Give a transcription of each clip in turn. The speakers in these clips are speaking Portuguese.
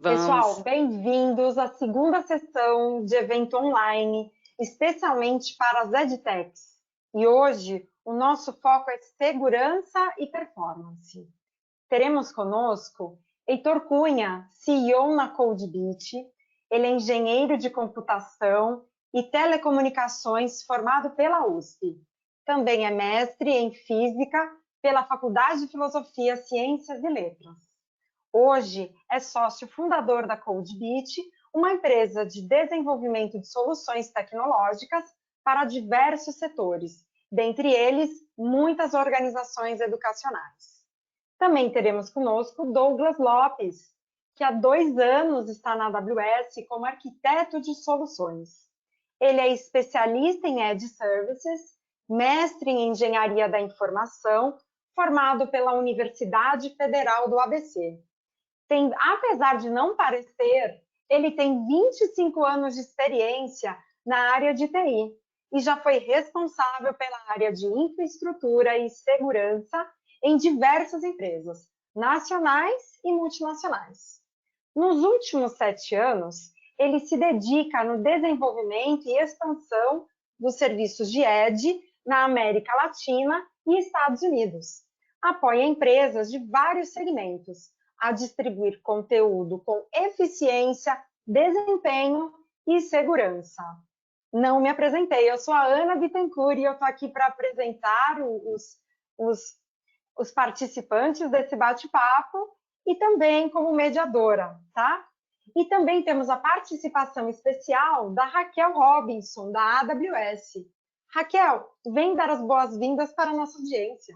Pessoal, Vamos. bem-vindos à segunda sessão de evento online, especialmente para as EdTechs. E hoje o nosso foco é segurança e performance. Teremos conosco Heitor Cunha, CEO na CodeBeat. Ele é engenheiro de computação e telecomunicações formado pela USP. Também é mestre em física pela Faculdade de Filosofia, Ciências e Letras. Hoje é sócio fundador da CodeBeat, uma empresa de desenvolvimento de soluções tecnológicas para diversos setores, dentre eles muitas organizações educacionais. Também teremos conosco Douglas Lopes, que há 2 anos está na AWS como arquiteto de soluções. Ele é especialista em Edge Services, mestre em engenharia da informação, formado pela Universidade Federal do ABC. Apesar de não parecer, ele tem 25 anos de experiência na área de TI e já foi responsável pela área de infraestrutura e segurança em diversas empresas, nacionais e multinacionais. Nos últimos 7 anos, ele se dedica no desenvolvimento e expansão dos serviços de Edge na América Latina e Estados Unidos. Apoia empresas de vários segmentos a distribuir conteúdo com eficiência, desempenho e segurança. Não me apresentei, eu sou a Ana Bittencourt e eu estou aqui para apresentar os participantes desse bate-papo e também como mediadora, tá? E também temos a participação especial da Raquel Robinson, da AWS. Raquel, vem dar as boas-vindas para a nossa audiência.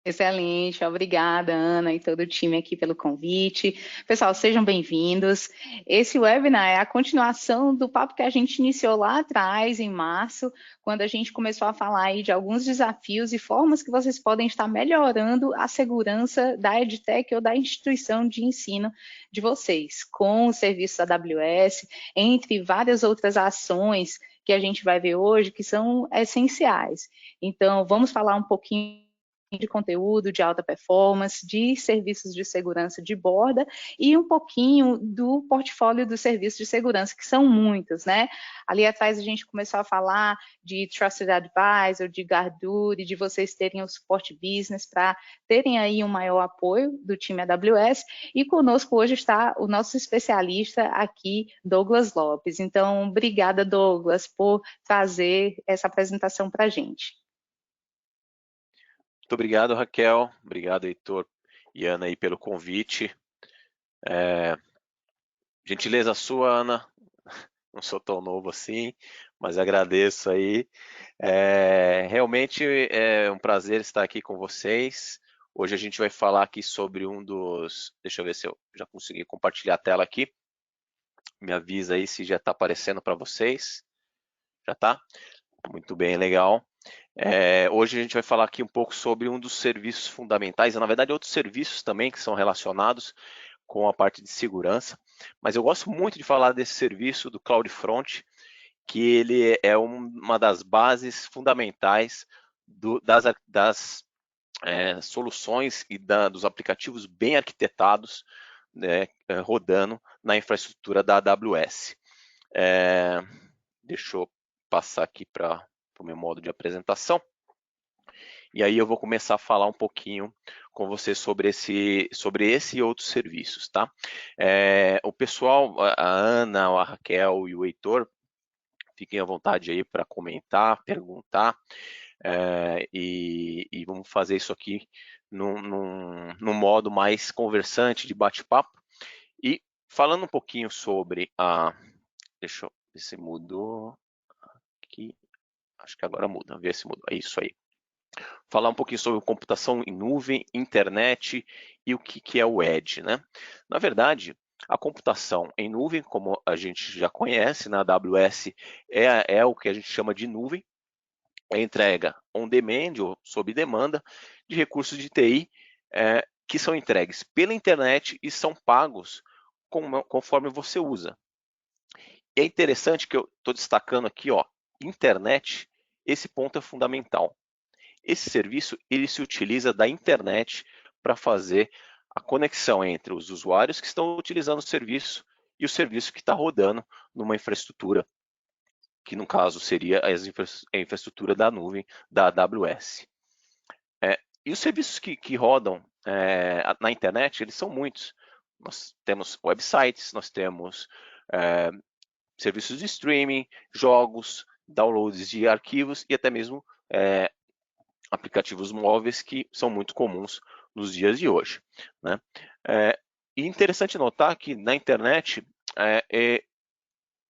Excelente, obrigada, Ana, e todo o time aqui pelo convite. Pessoal, sejam bem-vindos. Esse webinar é a continuação do papo que a gente iniciou lá atrás, em março, quando a gente começou a falar aí de alguns desafios e formas que vocês podem estar melhorando a segurança da EdTech ou da instituição de ensino de vocês, com o serviço da AWS, entre várias outras ações que a gente vai ver hoje, que são essenciais. Então, vamos falar um pouquinho de conteúdo de alta performance, de serviços de segurança de borda e um pouquinho do portfólio dos serviços de segurança, que são muitos, né? Ali atrás a gente começou a falar de Trusted Advisor, de Guarduri, de vocês terem o suporte business para terem aí um maior apoio do time AWS, e conosco hoje está o nosso especialista aqui, Douglas Lopes. Então, obrigada, Douglas, por trazer essa apresentação para a gente. Muito obrigado, Raquel. Obrigado, Heitor e Ana, aí, pelo convite. Gentileza sua, Ana. Não sou tão novo assim, mas agradeço aí. Realmente é um prazer estar aqui com vocês. Hoje a gente vai falar aqui sobre um dos... Deixa eu ver se eu já consegui compartilhar a tela aqui. Me avisa aí se já está aparecendo para vocês. Já está? Muito bem, legal. Hoje a gente vai falar aqui um pouco sobre um dos serviços fundamentais, na verdade outros serviços também que são relacionados com a parte de segurança, mas eu gosto muito de falar desse serviço do CloudFront, que ele é uma das bases fundamentais das soluções e dos aplicativos bem arquitetados, né, rodando na infraestrutura da AWS. Deixa eu passar aqui para o meu modo de apresentação. E aí eu vou começar a falar um pouquinho com você sobre esse e outros serviços, tá? O pessoal, a Ana, a Raquel e o Heitor, fiquem à vontade aí para comentar, perguntar, e vamos fazer isso aqui num modo mais conversante, de bate-papo. E falando um pouquinho sobre deixa eu ver se mudou aqui. Acho que agora muda, ver se mudou. É isso aí. Falar um pouquinho sobre computação em nuvem, internet e o que é o Edge, né? Na verdade, a computação em nuvem, como a gente já conhece na AWS, é o que a gente chama de nuvem, é a entrega on-demand ou sob demanda de recursos de TI que são entregues pela internet e são pagos conforme você usa. E é interessante que eu estou destacando aqui, ó, internet, esse ponto é fundamental. Esse serviço ele se utiliza da internet para fazer a conexão entre os usuários que estão utilizando o serviço e o serviço que está rodando numa infraestrutura, que no caso seria a infraestrutura da nuvem da AWS. E os serviços que rodam na internet, eles são muitos. Nós temos websites, nós temos serviços de streaming, jogos, downloads de arquivos e até mesmo aplicativos móveis que são muito comuns nos dias de hoje, né? E interessante notar que na internet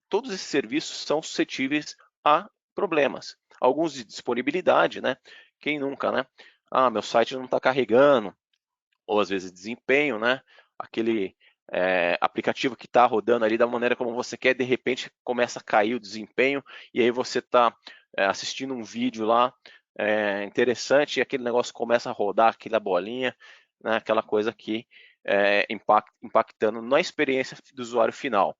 todos esses serviços são suscetíveis a problemas. Alguns de disponibilidade, né? Quem nunca, né? Ah, meu site não está carregando, ou às vezes desempenho, né? Aquele aplicativo que está rodando ali da maneira como você quer, de repente começa a cair o desempenho, e aí você está assistindo um vídeo lá interessante, e aquele negócio começa a rodar, aquela bolinha, né? Aquela coisa que impactando na experiência do usuário final.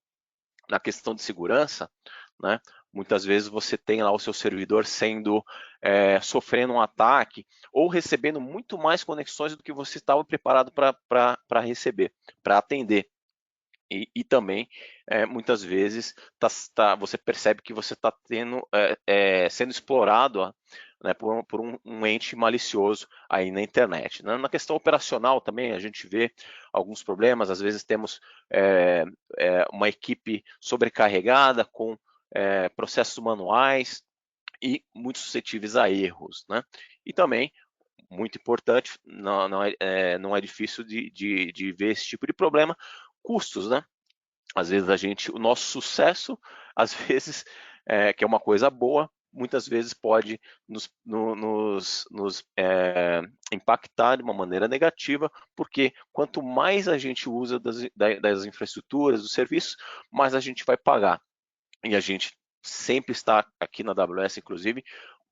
Na questão de segurança, né? Muitas vezes você tem lá o seu servidor sofrendo um ataque ou recebendo muito mais conexões do que você estava preparado para receber, para atender. E também, muitas vezes, você percebe que você está sendo explorado, né, por um ente malicioso aí na internet. Na questão operacional também a gente vê alguns problemas, às vezes temos uma equipe sobrecarregada com processos manuais e muito suscetíveis a erros, né? E também, muito importante, não é difícil de ver esse tipo de problema, custos, né? Às vezes o nosso sucesso, às vezes, que é uma coisa boa, muitas vezes pode nos impactar de uma maneira negativa, porque quanto mais a gente usa das infraestruturas, dos serviços, mais a gente vai pagar. E a gente sempre está aqui na AWS, inclusive,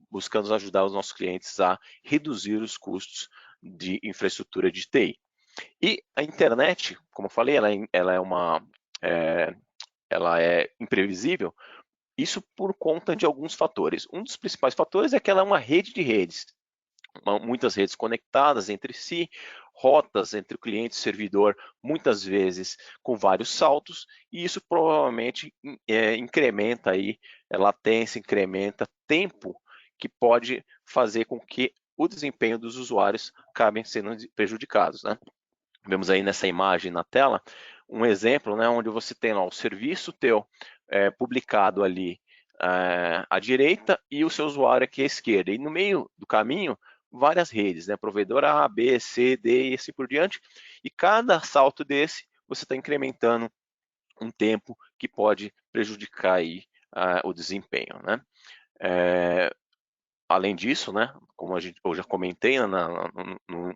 buscando ajudar os nossos clientes a reduzir os custos de infraestrutura de TI. E a internet, como eu falei, ela é imprevisível, isso por conta de alguns fatores. Um dos principais fatores é que ela é uma rede de redes, muitas redes conectadas entre si, rotas entre o cliente e o servidor, muitas vezes com vários saltos, e isso provavelmente incrementa aí latência, incrementa tempo que pode fazer com que o desempenho dos usuários acabem sendo prejudicados, né? Vemos aí nessa imagem na tela um exemplo, né, onde você tem lá o serviço teu publicado ali à direita e o seu usuário aqui à esquerda. E no meio do caminho, várias redes, né, provedor A, B, C, D e assim por diante. E cada salto desse, você está incrementando um tempo que pode prejudicar aí o desempenho, né? Além disso, né, como eu já comentei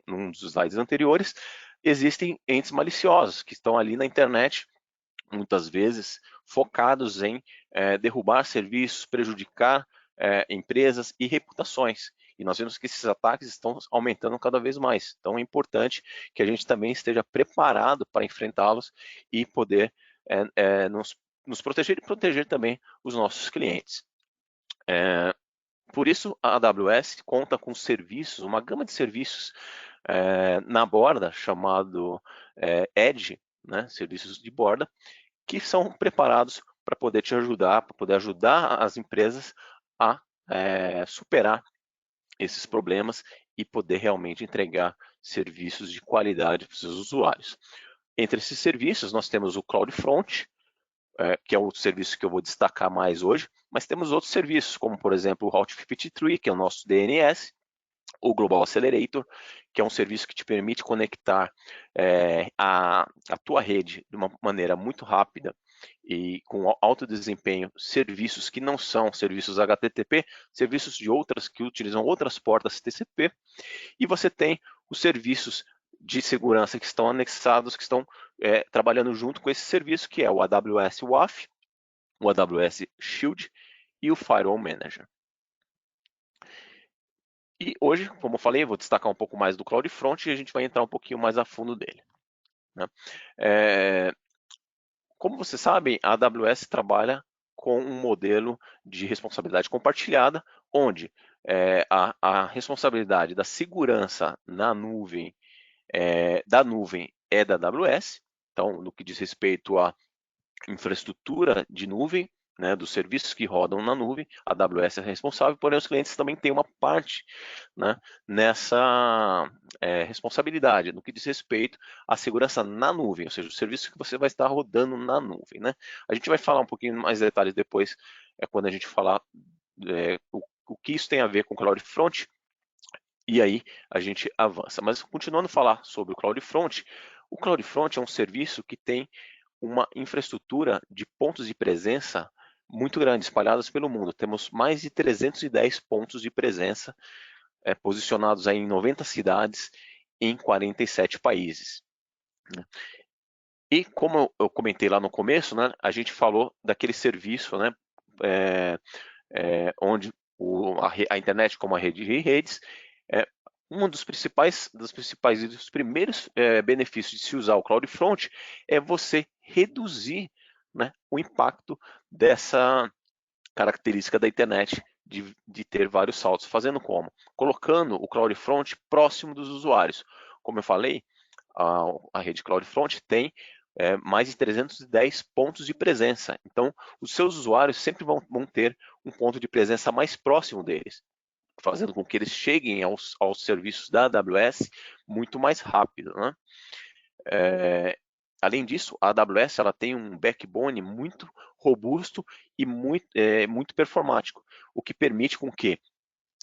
num dos slides anteriores, existem entes maliciosos que estão ali na internet, muitas vezes focados em derrubar serviços, prejudicar empresas e reputações. E nós vemos que esses ataques estão aumentando cada vez mais. Então é importante que a gente também esteja preparado para enfrentá-los e poder nos proteger e proteger também os nossos clientes. Por isso, a AWS conta com serviços, uma gama de serviços na borda, chamado Edge, né, serviços de borda, que são preparados para poder te ajudar, para poder ajudar as empresas a superar esses problemas e poder realmente entregar serviços de qualidade para os seus usuários. Entre esses serviços, nós temos o CloudFront, que é o serviço que eu vou destacar mais hoje, mas temos outros serviços, como por exemplo o Route 53, que é o nosso DNS, o Global Accelerator, que é um serviço que te permite conectar a tua rede de uma maneira muito rápida e com alto desempenho, serviços que não são serviços HTTP, serviços de outras que utilizam outras portas TCP, e você tem os serviços de segurança que estão anexados, que estão trabalhando junto com esse serviço, que é o AWS WAF, o AWS Shield e o Firewall Manager. E hoje, como eu falei, eu vou destacar um pouco mais do CloudFront e a gente vai entrar um pouquinho mais a fundo dele, né? Como vocês sabem, a AWS trabalha com um modelo de responsabilidade compartilhada, onde a responsabilidade da segurança na nuvem da nuvem é da AWS, então, no que diz respeito à infraestrutura de nuvem, né, dos serviços que rodam na nuvem, a AWS é responsável, porém os clientes também têm uma parte, né, nessa responsabilidade, no que diz respeito à segurança na nuvem, ou seja, o serviço que você vai estar rodando na nuvem. Né? A gente vai falar um pouquinho mais detalhes depois, quando a gente falar o que isso tem a ver com CloudFront, e aí a gente avança. Mas continuando a falar sobre o CloudFront é um serviço que tem uma infraestrutura de pontos de presença muito grande, espalhados pelo mundo. Temos mais de 310 pontos de presença posicionados aí em 90 cidades em 47 países. Né? E como eu comentei lá no começo, né, a gente falou daquele serviço, né, onde a internet como a rede de redes, um dos primeiros benefícios de se usar o CloudFront é você reduzir, né, o impacto dessa característica da internet de ter vários saltos. Fazendo como? Colocando o CloudFront próximo dos usuários. Como eu falei, a rede CloudFront tem mais de 310 pontos de presença. Então, os seus usuários sempre vão ter um ponto de presença mais próximo deles, fazendo com que eles cheguem aos serviços da AWS muito mais rápido. Né? Além disso, a AWS ela tem um backbone muito robusto e muito performático, o que permite com que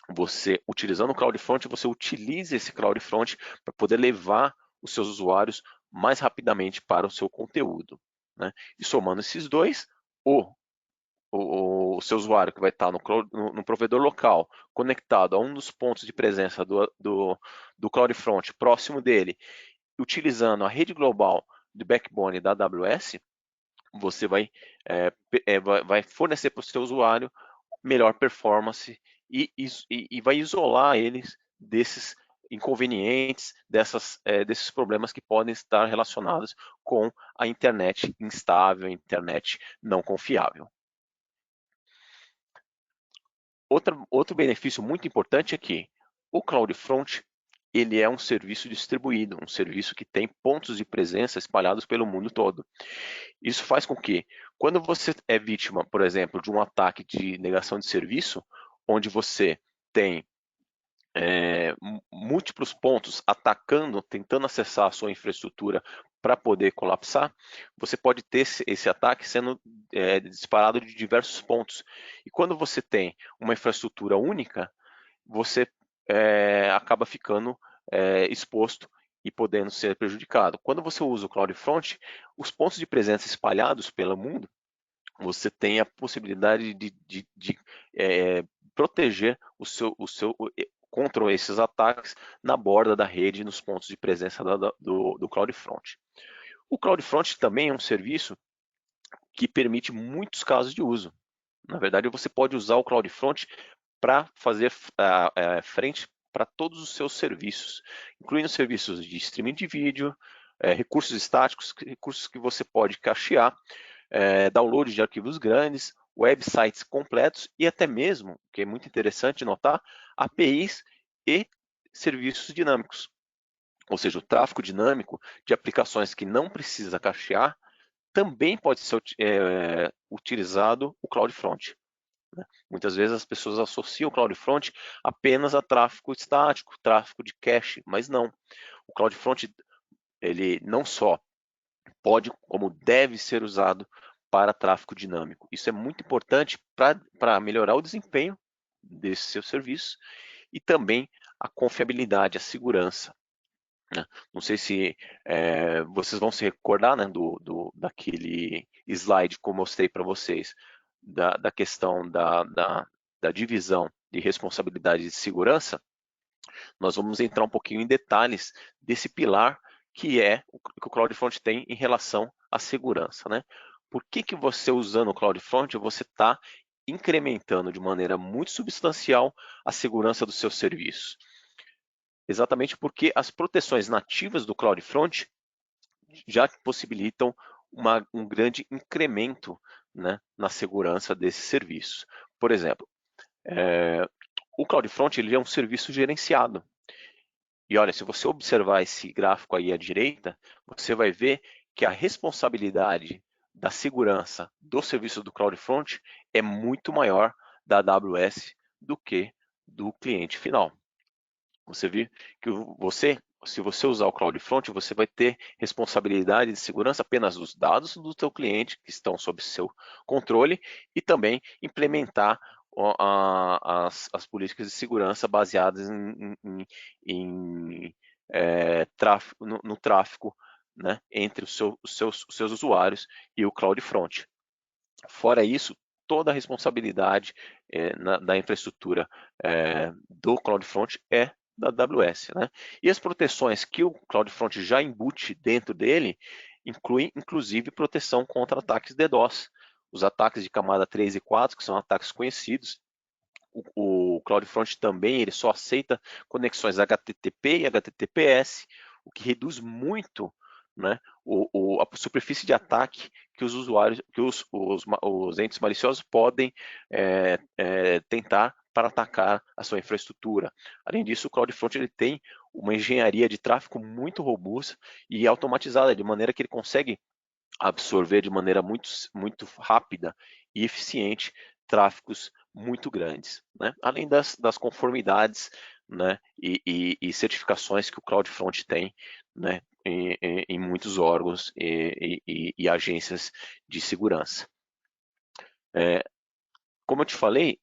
você, utilizando o CloudFront, você utilize esse CloudFront para poder levar os seus usuários mais rapidamente para o seu conteúdo. Né? E somando esses dois, o seu usuário que vai estar no provedor local, conectado a um dos pontos de presença do CloudFront próximo dele, utilizando a rede global de backbone da AWS, você vai fornecer para o seu usuário melhor performance e vai isolar eles desses inconvenientes, desses problemas que podem estar relacionados com a internet instável, a internet não confiável. Outro benefício muito importante é que o CloudFront ele é um serviço distribuído, um serviço que tem pontos de presença espalhados pelo mundo todo. Isso faz com que, quando você é vítima, por exemplo, de um ataque de negação de serviço, onde você tem múltiplos pontos atacando, tentando acessar a sua infraestrutura para poder colapsar, você pode ter esse ataque sendo disparado de diversos pontos. E quando você tem uma infraestrutura única, você acaba ficando exposto e podendo ser prejudicado. Quando você usa o CloudFront, os pontos de presença espalhados pelo mundo, você tem a possibilidade de proteger o seu contra esses ataques na borda da rede, nos pontos de presença do CloudFront. O CloudFront também é um serviço que permite muitos casos de uso. Na verdade, você pode usar o CloudFront para fazer frente para todos os seus serviços, incluindo serviços de streaming de vídeo, recursos estáticos, recursos que você pode cachear, download de arquivos grandes, websites completos e até mesmo, que é muito interessante notar, APIs e serviços dinâmicos. Ou seja, o tráfego dinâmico de aplicações que não precisa cachear também pode ser utilizado o CloudFront. Né? Muitas vezes as pessoas associam o CloudFront apenas a tráfego estático, tráfego de cache, mas não. O CloudFront ele não só pode, como deve ser usado para tráfego dinâmico. Isso é muito importante para melhorar o desempenho desse seu serviço e também a confiabilidade, a segurança. Né? Não sei se vocês vão se recordar, né, daquele slide que eu mostrei para vocês, da questão da divisão de responsabilidade de segurança. Nós vamos entrar um pouquinho em detalhes desse pilar que o CloudFront tem em relação à segurança. Né? Por que você usando o CloudFront, você está incrementando de maneira muito substancial a segurança dos seus serviços? Exatamente porque as proteções nativas do CloudFront já possibilitam um grande incremento, né, na segurança desses serviços. Por exemplo, o CloudFront ele é um serviço gerenciado. E olha, se você observar esse gráfico aí à direita, você vai ver que a responsabilidade da segurança do serviço do CloudFront é muito maior da AWS do que do cliente final. Você viu que se você usar o CloudFront, você vai ter responsabilidade de segurança apenas dos dados do seu cliente, que estão sob seu controle, e também implementar as políticas de segurança baseadas no tráfego, né, entre os seus usuários e o CloudFront. Fora isso, toda a responsabilidade da infraestrutura do CloudFront é da AWS, né? E as proteções que o CloudFront já embute dentro dele incluem, inclusive, proteção contra ataques DDoS. Os ataques de camada 3 e 4, que são ataques conhecidos. O CloudFront também ele só aceita conexões HTTP e HTTPS, o que reduz muito, né, a superfície de ataque que os usuários, que os entes maliciosos podem tentar para atacar a sua infraestrutura. Além disso, o CloudFront ele tem uma engenharia de tráfego muito robusta e automatizada, de maneira que ele consegue absorver de maneira muito rápida e eficiente tráfegos muito grandes, né? Além das conformidades, né, e certificações que o CloudFront tem, né, em muitos órgãos e agências de segurança. Como eu te falei,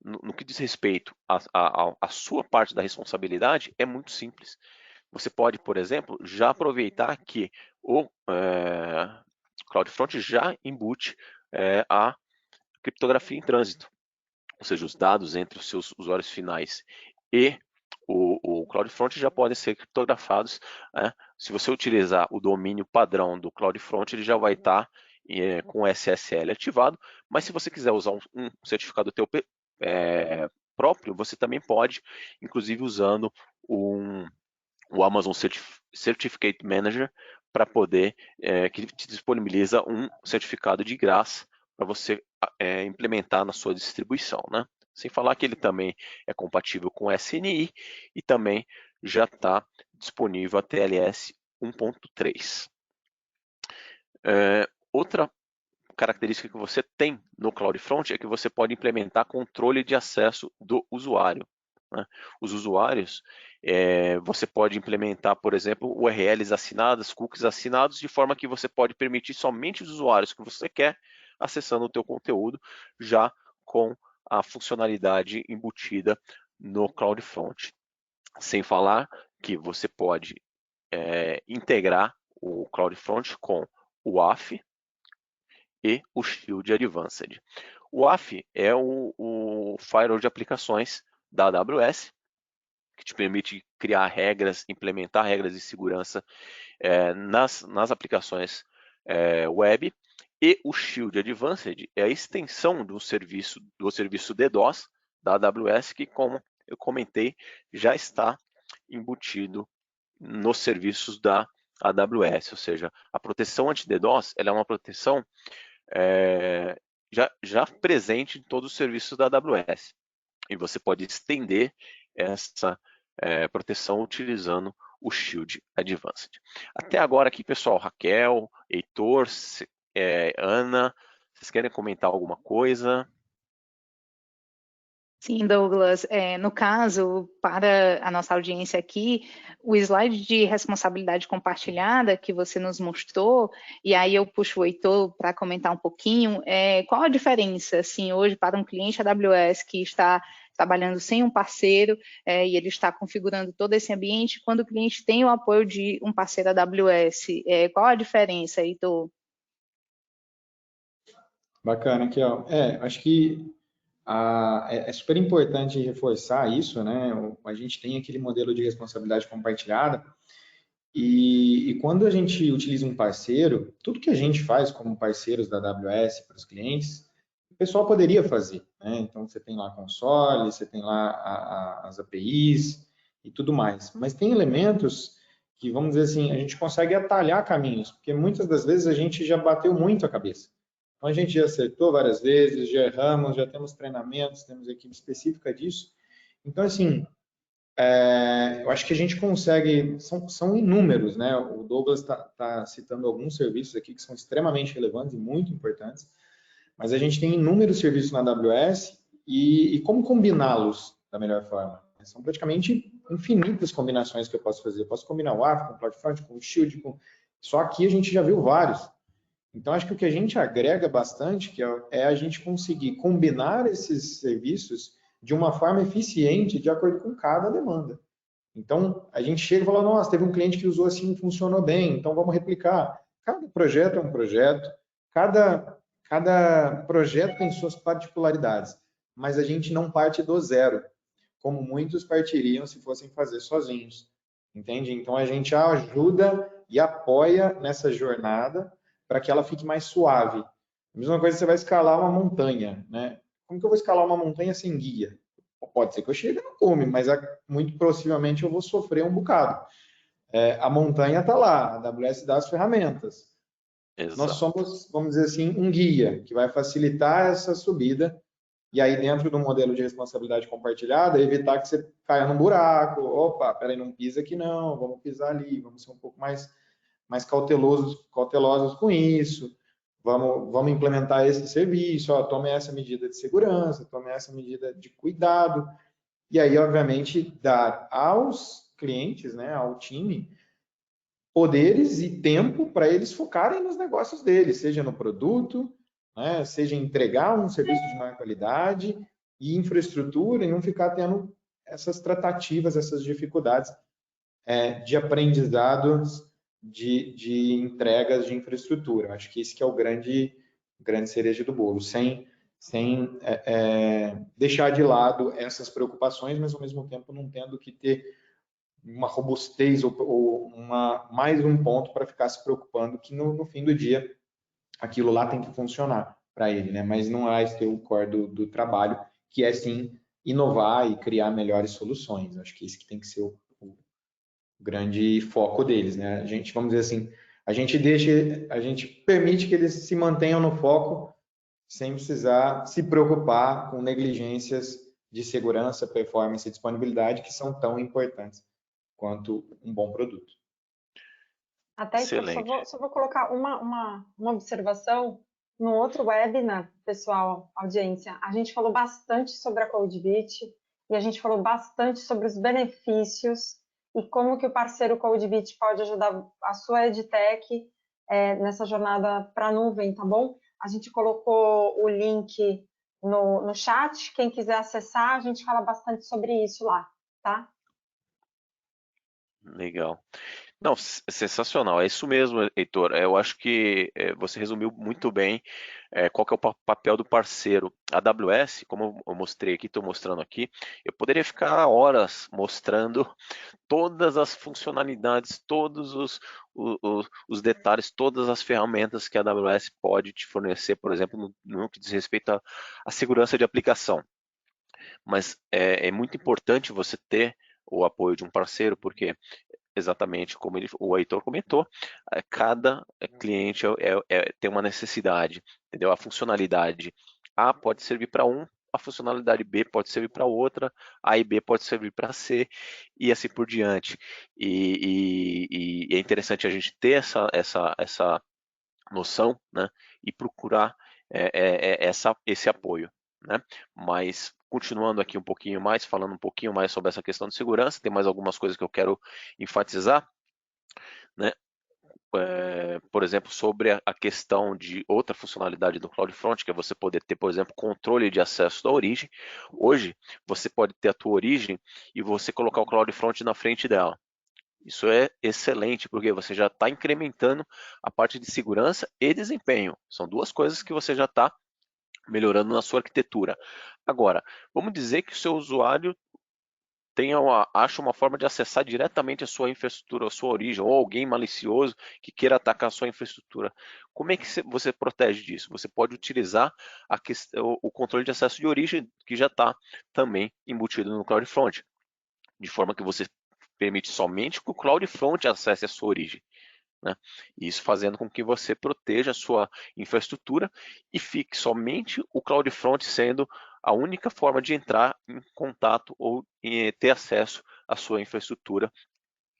no que diz respeito à sua parte da responsabilidade, é muito simples. Você pode, por exemplo, já aproveitar que o CloudFront já embute a criptografia em trânsito, ou seja, os dados entre os seus usuários finais e o CloudFront já podem ser criptografados. Se você utilizar o domínio padrão do CloudFront, ele já vai estar com o SSL ativado, mas se você quiser usar um certificado teu próprio, você também pode, inclusive usando o Amazon Certificate Manager para poder, que te disponibiliza um certificado de graça para você implementar na sua distribuição, né? Sem falar que ele também é compatível com SNI e também já está disponível a TLS 1.3. Outra característica que você tem no CloudFront é que você pode implementar controle de acesso do usuário, né? Os usuários, você pode implementar, por exemplo, URLs assinadas, cookies assinados, de forma que você pode permitir somente os usuários que você quer acessando o teu conteúdo, já com a funcionalidade embutida no CloudFront. Sem falar que você pode integrar o CloudFront com o WAF e o Shield Advanced. O WAF é o firewall de aplicações da AWS, que te permite criar regras, implementar regras de segurança nas aplicações web. E o Shield Advanced é a extensão do serviço DDoS da AWS, que, como eu comentei, já está embutido nos serviços da AWS. Ou seja, a proteção anti-DDoS ela é uma proteção já presente em todos os serviços da AWS. E você pode estender essa proteção utilizando o Shield Advanced. Até agora aqui, pessoal, Raquel, Heitor, Ana, vocês querem comentar alguma coisa? Sim, Douglas. No caso, para a nossa audiência aqui, o slide de responsabilidade compartilhada que você nos mostrou, e aí eu puxo o Heitor para comentar um pouquinho, qual a diferença, assim, hoje para um cliente AWS que está trabalhando sem um parceiro e ele está configurando todo esse ambiente, quando o cliente tem o apoio de um parceiro AWS, qual a diferença, Heitor? Bacana aqui, ó. Acho que é super importante reforçar isso, né? A gente tem aquele modelo de responsabilidade compartilhada e quando a gente utiliza um parceiro, tudo que a gente faz como parceiros da AWS para os clientes, o pessoal poderia fazer, né? Então, você tem lá a console, você tem lá as APIs e tudo mais. Mas tem elementos que, vamos dizer assim, a gente consegue atalhar caminhos, porque muitas das vezes a gente já bateu muito a cabeça. Então, a gente já acertou várias vezes, já erramos, já temos treinamentos, temos equipe específica disso. Então, assim, eu acho que a gente consegue, são inúmeros, né? O Douglas está citando alguns serviços aqui que são extremamente relevantes e muito importantes, mas a gente tem inúmeros serviços na AWS e como combiná-los da melhor forma? São praticamente infinitas combinações que eu posso fazer. Eu posso combinar o Aave com o CloudFront, com o Shield, só aqui a gente já viu vários. Então, acho que o que a gente agrega bastante que é a gente conseguir combinar esses serviços de uma forma eficiente de acordo com cada demanda. Então, a gente chega e fala, nossa, teve um cliente que usou assim e funcionou bem, então vamos replicar. Cada projeto é um projeto, cada projeto tem suas particularidades, mas a gente não parte do zero, como muitos partiriam se fossem fazer sozinhos, entende? Então, a gente ajuda e apoia nessa jornada para que ela fique mais suave. A mesma coisa, você vai escalar uma montanha, né? Como que eu vou escalar uma montanha sem guia? Pode ser que eu chegue no cume, mas muito possivelmente eu vou sofrer um bocado. A montanha está lá, a AWS dá as ferramentas. Exato. Nós somos, vamos dizer assim, um guia que vai facilitar essa subida e aí dentro do modelo de responsabilidade compartilhada, evitar que você caia num buraco, opa, peraí, não pisa aqui não, vamos pisar ali, vamos ser um pouco mais cautelosos com isso, vamos implementar esse serviço, ó, tome essa medida de segurança, tome essa medida de cuidado, e aí, obviamente, dar aos clientes, né, ao time, poderes e tempo para eles focarem nos negócios deles, seja no produto, né, seja entregar um serviço de maior qualidade e infraestrutura, e não ficar tendo essas tratativas, essas dificuldades de aprendizados de entregas de infraestrutura. Acho que esse que é o grande cereja do bolo, sem deixar de lado essas preocupações, mas ao mesmo tempo não tendo que ter uma robustez ou mais um ponto para ficar se preocupando que no fim do dia aquilo lá tem que funcionar para ele, né? Mas não é esse o core do trabalho, que é sim inovar e criar melhores soluções. Acho que esse que tem que ser o grande foco deles, né? A gente, vamos dizer assim, a gente permite que eles se mantenham no foco sem precisar se preocupar com negligências de segurança, performance e disponibilidade que são tão importantes quanto um bom produto. Até só vou colocar uma observação no outro webinar, pessoal, audiência. A gente falou bastante sobre a CodeBeat e a gente falou bastante sobre os benefícios e como que o parceiro CodeBeat pode ajudar a sua EdTech nessa jornada para a nuvem, tá bom? A gente colocou o link no chat, quem quiser acessar, a gente fala bastante sobre isso lá, tá? Legal. Não, sensacional, é isso mesmo, Heitor. Eu acho que você resumiu muito bem qual que é o papel do parceiro. A AWS, como eu mostrei aqui, estou mostrando aqui, eu poderia ficar horas mostrando todas as funcionalidades, todos os detalhes, todas as ferramentas que a AWS pode te fornecer, por exemplo, no que diz respeito à segurança de aplicação. Mas é muito importante você ter o apoio de um parceiro, porque exatamente como o Heitor comentou, cada cliente tem uma necessidade, entendeu? A funcionalidade A pode servir para um, a funcionalidade B pode servir para outra, A e B pode servir para C, e assim por diante. E é interessante a gente ter essa noção, né? E procurar esse apoio, né? Mas continuando aqui um pouquinho mais, falando um pouquinho mais sobre essa questão de segurança, tem mais algumas coisas que eu quero enfatizar, né? Por exemplo, sobre a questão de outra funcionalidade do CloudFront, que é você poder ter, por exemplo, controle de acesso da origem. Hoje, você pode ter a tua origem e você colocar o CloudFront na frente dela. Isso é excelente, porque você já está incrementando a parte de segurança e desempenho. São duas coisas que você já está melhorando na sua arquitetura. Agora, vamos dizer que o seu usuário acha uma forma de acessar diretamente a sua infraestrutura, a sua origem, ou alguém malicioso que queira atacar a sua infraestrutura. Como é que você protege disso? Você pode utilizar o controle de acesso de origem, que já está também embutido no CloudFront, de forma que você permite somente que o CloudFront acesse a sua origem, né? Isso fazendo com que você proteja a sua infraestrutura e fique somente o CloudFront sendo a única forma de entrar em contato ou ter acesso a sua infraestrutura,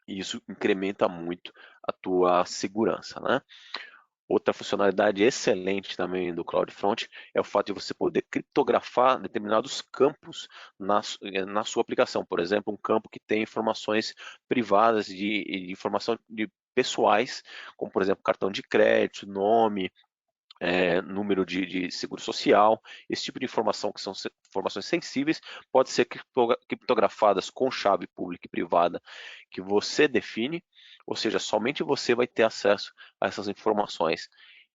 e isso incrementa muito a tua segurança, né? Outra funcionalidade excelente também do CloudFront é o fato de você poder criptografar determinados campos na sua aplicação. Por exemplo, um campo que tem informações privadas de informação de pessoais, como por exemplo cartão de crédito, nome, número de seguro social. Esse tipo de informação, que são informações sensíveis, pode ser criptografadas com chave pública e privada que você define, ou seja, somente você vai ter acesso a essas informações.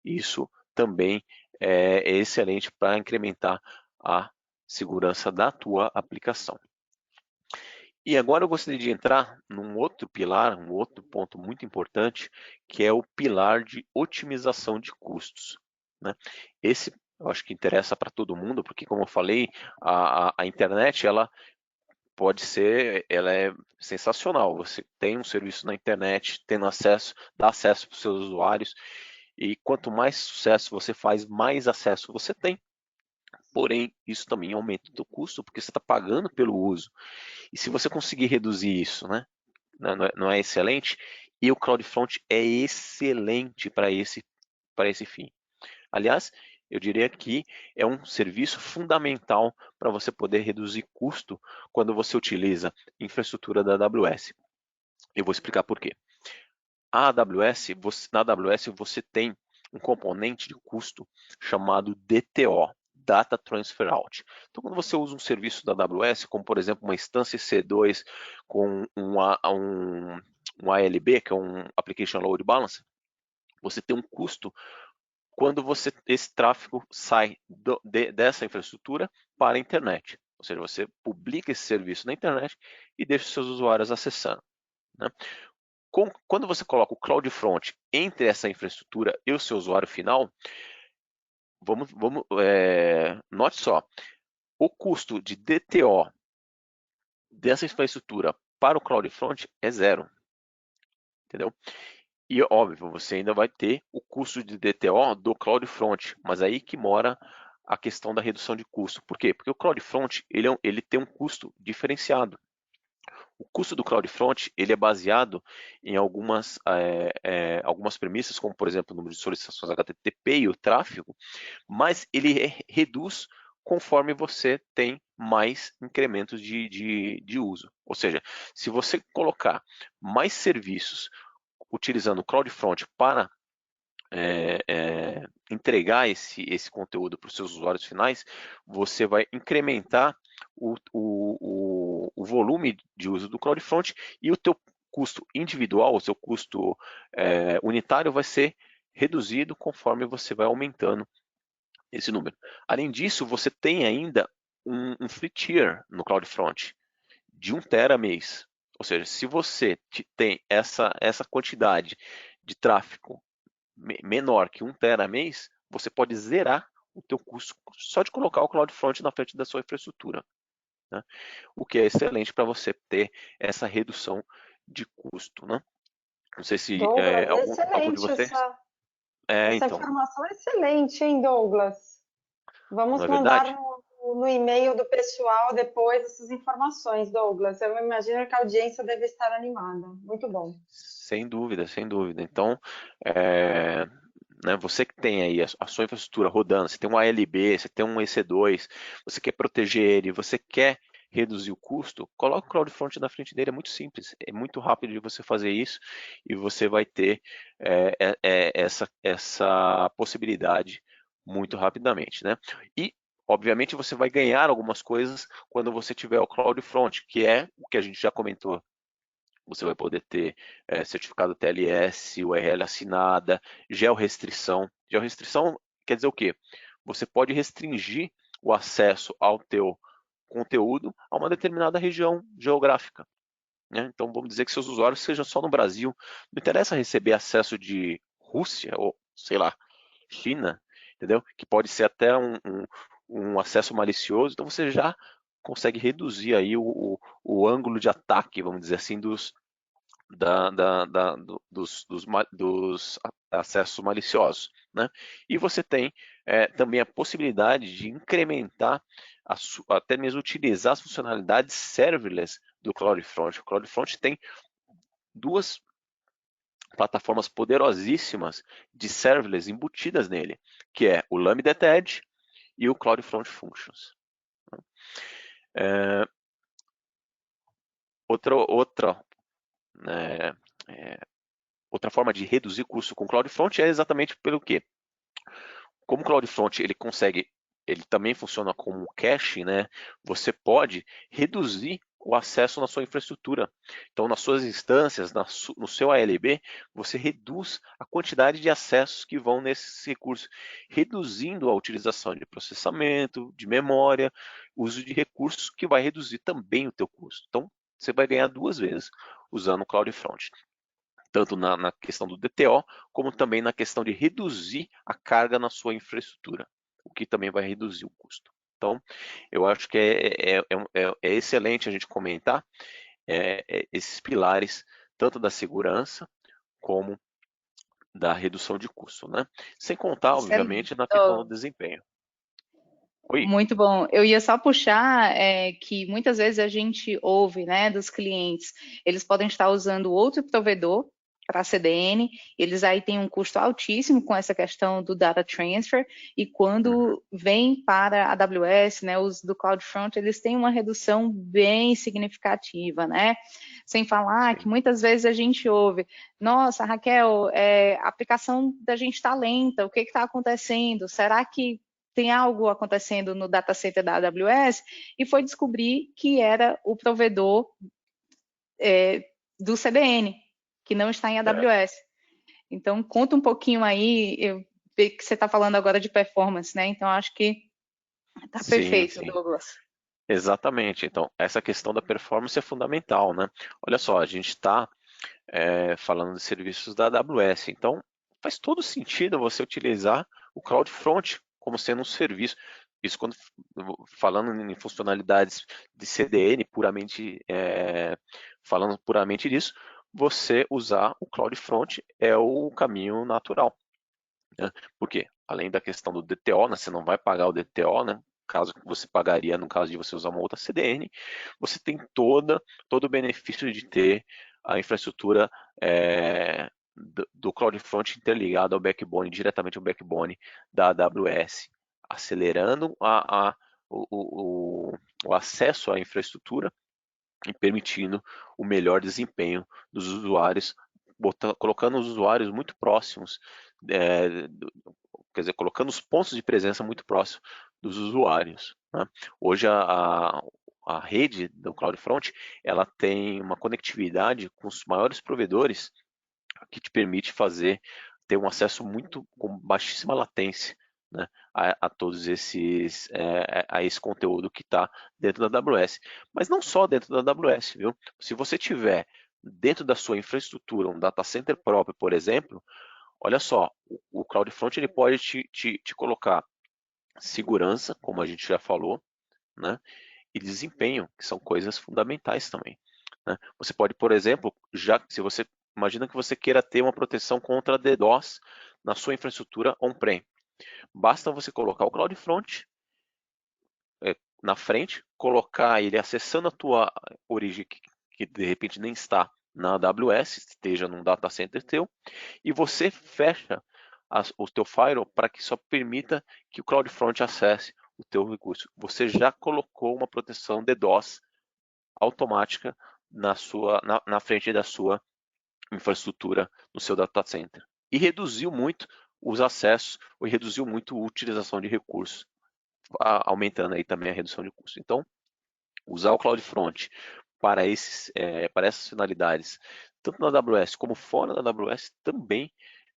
Isso também é excelente para incrementar a segurança da tua aplicação. E agora eu gostaria de entrar num outro pilar, um outro ponto muito importante, que é o pilar de otimização de custos, né? Esse eu acho que interessa para todo mundo, porque como eu falei, a internet ela é sensacional. Você tem um serviço na internet, tendo acesso, dá acesso para os seus usuários, e quanto mais sucesso você faz, mais acesso você tem. Porém, isso também aumenta o custo, porque você está pagando pelo uso. E se você conseguir reduzir isso, né, não é excelente? E o CloudFront é excelente para esse fim. Aliás, eu diria que é um serviço fundamental para você poder reduzir custo quando você utiliza infraestrutura da AWS. Eu vou explicar por quê. Na AWS você tem um componente de custo chamado DTO, Data Transfer Out. Então, quando você usa um serviço da AWS, como por exemplo uma instância EC2 com um ALB, que é um Application Load Balancer, você tem um custo quando esse tráfego sai dessa infraestrutura para a internet. Ou seja, você publica esse serviço na internet e deixa os seus usuários acessando, né? Quando você coloca o CloudFront entre essa infraestrutura e o seu usuário final, note só, o custo de DTO dessa infraestrutura para o CloudFront é zero, entendeu? E óbvio, você ainda vai ter o custo de DTO do CloudFront, mas aí que mora a questão da redução de custo. Por quê? Porque o CloudFront ele tem um custo diferenciado. O custo do CloudFront ele é baseado em algumas premissas, como por exemplo o número de solicitações HTTP e o tráfego, mas ele reduz conforme você tem mais incrementos de uso. Ou seja, se você colocar mais serviços utilizando o CloudFront para entregar esse conteúdo para os seus usuários finais, você vai incrementar o volume de uso do CloudFront e o teu custo individual, o seu custo unitário vai ser reduzido conforme você vai aumentando esse número. Além disso, você tem ainda um free tier no CloudFront de 1 tera mês. Ou seja, se você tem essa quantidade de tráfego menor que 1 tera mês, você pode zerar o teu custo só de colocar o CloudFront na frente da sua infraestrutura, né? O que é excelente para você ter essa redução de custo, né? Não sei se Douglas, algum de excelente vocês. essa Então, informação é excelente, hein, Douglas? Vamos não é mandar verdade? no e-mail do pessoal depois essas informações, Douglas. Eu imagino que a audiência deve estar animada. Muito bom. Sem dúvida, sem dúvida. Então, né, você que tem aí a sua infraestrutura rodando, você tem um ALB, você tem um EC2, você quer proteger ele, você quer reduzir o custo, coloca o CloudFront na frente dele, é muito simples, é muito rápido de você fazer isso e você vai ter essa possibilidade muito rapidamente, né? E, obviamente, você vai ganhar algumas coisas quando você tiver o CloudFront, que é o que a gente já comentou. Você vai poder ter certificado TLS, URL assinada, georrestrição. Georrestrição quer dizer o quê? Você pode restringir o acesso ao teu conteúdo a uma determinada região geográfica, né? Então vamos dizer que seus usuários sejam só no Brasil. Não interessa receber acesso de Rússia ou, sei lá, China, entendeu? Que pode ser até um acesso malicioso. Então você já consegue reduzir aí o ângulo de ataque, vamos dizer assim, dos acessos maliciosos, né? E você tem também a possibilidade de incrementar, até mesmo utilizar as funcionalidades serverless do CloudFront. O CloudFront tem duas plataformas poderosíssimas de serverless embutidas nele, que é o Lambda@Edge e o CloudFront Functions. Outra forma de reduzir custo com o CloudFront é exatamente pelo quê? Como o CloudFront ele também funciona como um cache, né? Você pode reduzir o acesso na sua infraestrutura. Então, nas suas instâncias, no seu ALB, você reduz a quantidade de acessos que vão nesses recursos, reduzindo a utilização de processamento, de memória, uso de recursos, que vai reduzir também o teu custo. Então, você vai ganhar duas vezes usando o CloudFront. Tanto na questão do DTO, como também na questão de reduzir a carga na sua infraestrutura, o que também vai reduzir o custo. Então, eu acho que é excelente a gente comentar esses pilares, tanto da segurança como da redução de custo, né? Sem contar, obviamente, na questão do desempenho. Oi? Muito bom. Eu ia só puxar que muitas vezes a gente ouve, né, dos clientes, eles podem estar usando outro provedor para CDN, eles aí têm um custo altíssimo com essa questão do data transfer, e quando vem para a AWS, né, os do CloudFront, eles têm uma redução bem significativa, né? Sem falar que muitas vezes a gente ouve, nossa, Raquel, a aplicação da gente está lenta, o que está acontecendo? Será que tem algo acontecendo no data center da AWS? E foi descobrir que era o provedor do CDN, que não está em AWS. Então, conta um pouquinho aí, eu vi que você está falando agora de performance, né? Então, acho que está perfeito, sim. Douglas. Exatamente. Então, essa questão da performance é fundamental, né? Olha só, a gente está falando de serviços da AWS, então faz todo sentido você utilizar o CloudFront como sendo um serviço. Isso quando falando em funcionalidades de CDN, falando puramente disso, você usar o CloudFront é o caminho natural. Né? Porque, além da questão do DTO, né, você não vai pagar o DTO, né? Caso que você pagaria no caso de você usar uma outra CDN, você tem todo o benefício de ter a infraestrutura do CloudFront interligado ao backbone, diretamente ao backbone da AWS, acelerando o acesso à infraestrutura e permitindo o melhor desempenho dos usuários, colocando os usuários muito próximos, quer dizer, colocando os pontos de presença muito próximos dos usuários. Né? Hoje a rede do CloudFront ela tem uma conectividade com os maiores provedores que te permite ter um acesso com baixíssima latência, né, a todos a esse conteúdo que está dentro da AWS. Mas não só dentro da AWS, viu? Se você tiver dentro da sua infraestrutura um data center próprio, por exemplo, olha só, o CloudFront ele pode te colocar segurança, como a gente já falou, né, e desempenho, que são coisas fundamentais também. Né? Você pode, por exemplo, se você imagina que você queira ter uma proteção contra DDoS na sua infraestrutura on-prem. Basta você colocar o CloudFront na frente, colocar ele acessando a tua origem, que de repente nem está na AWS, esteja num data center teu, e você fecha o teu firewall para que só permita que o CloudFront acesse o teu recurso. Você já colocou uma proteção DDoS automática na frente da sua infraestrutura no seu data center. E reduziu muito os acessos, e reduziu muito a utilização de recursos, aumentando aí também a redução de custo. Então, usar o CloudFront para essas finalidades, tanto na AWS como fora da AWS, também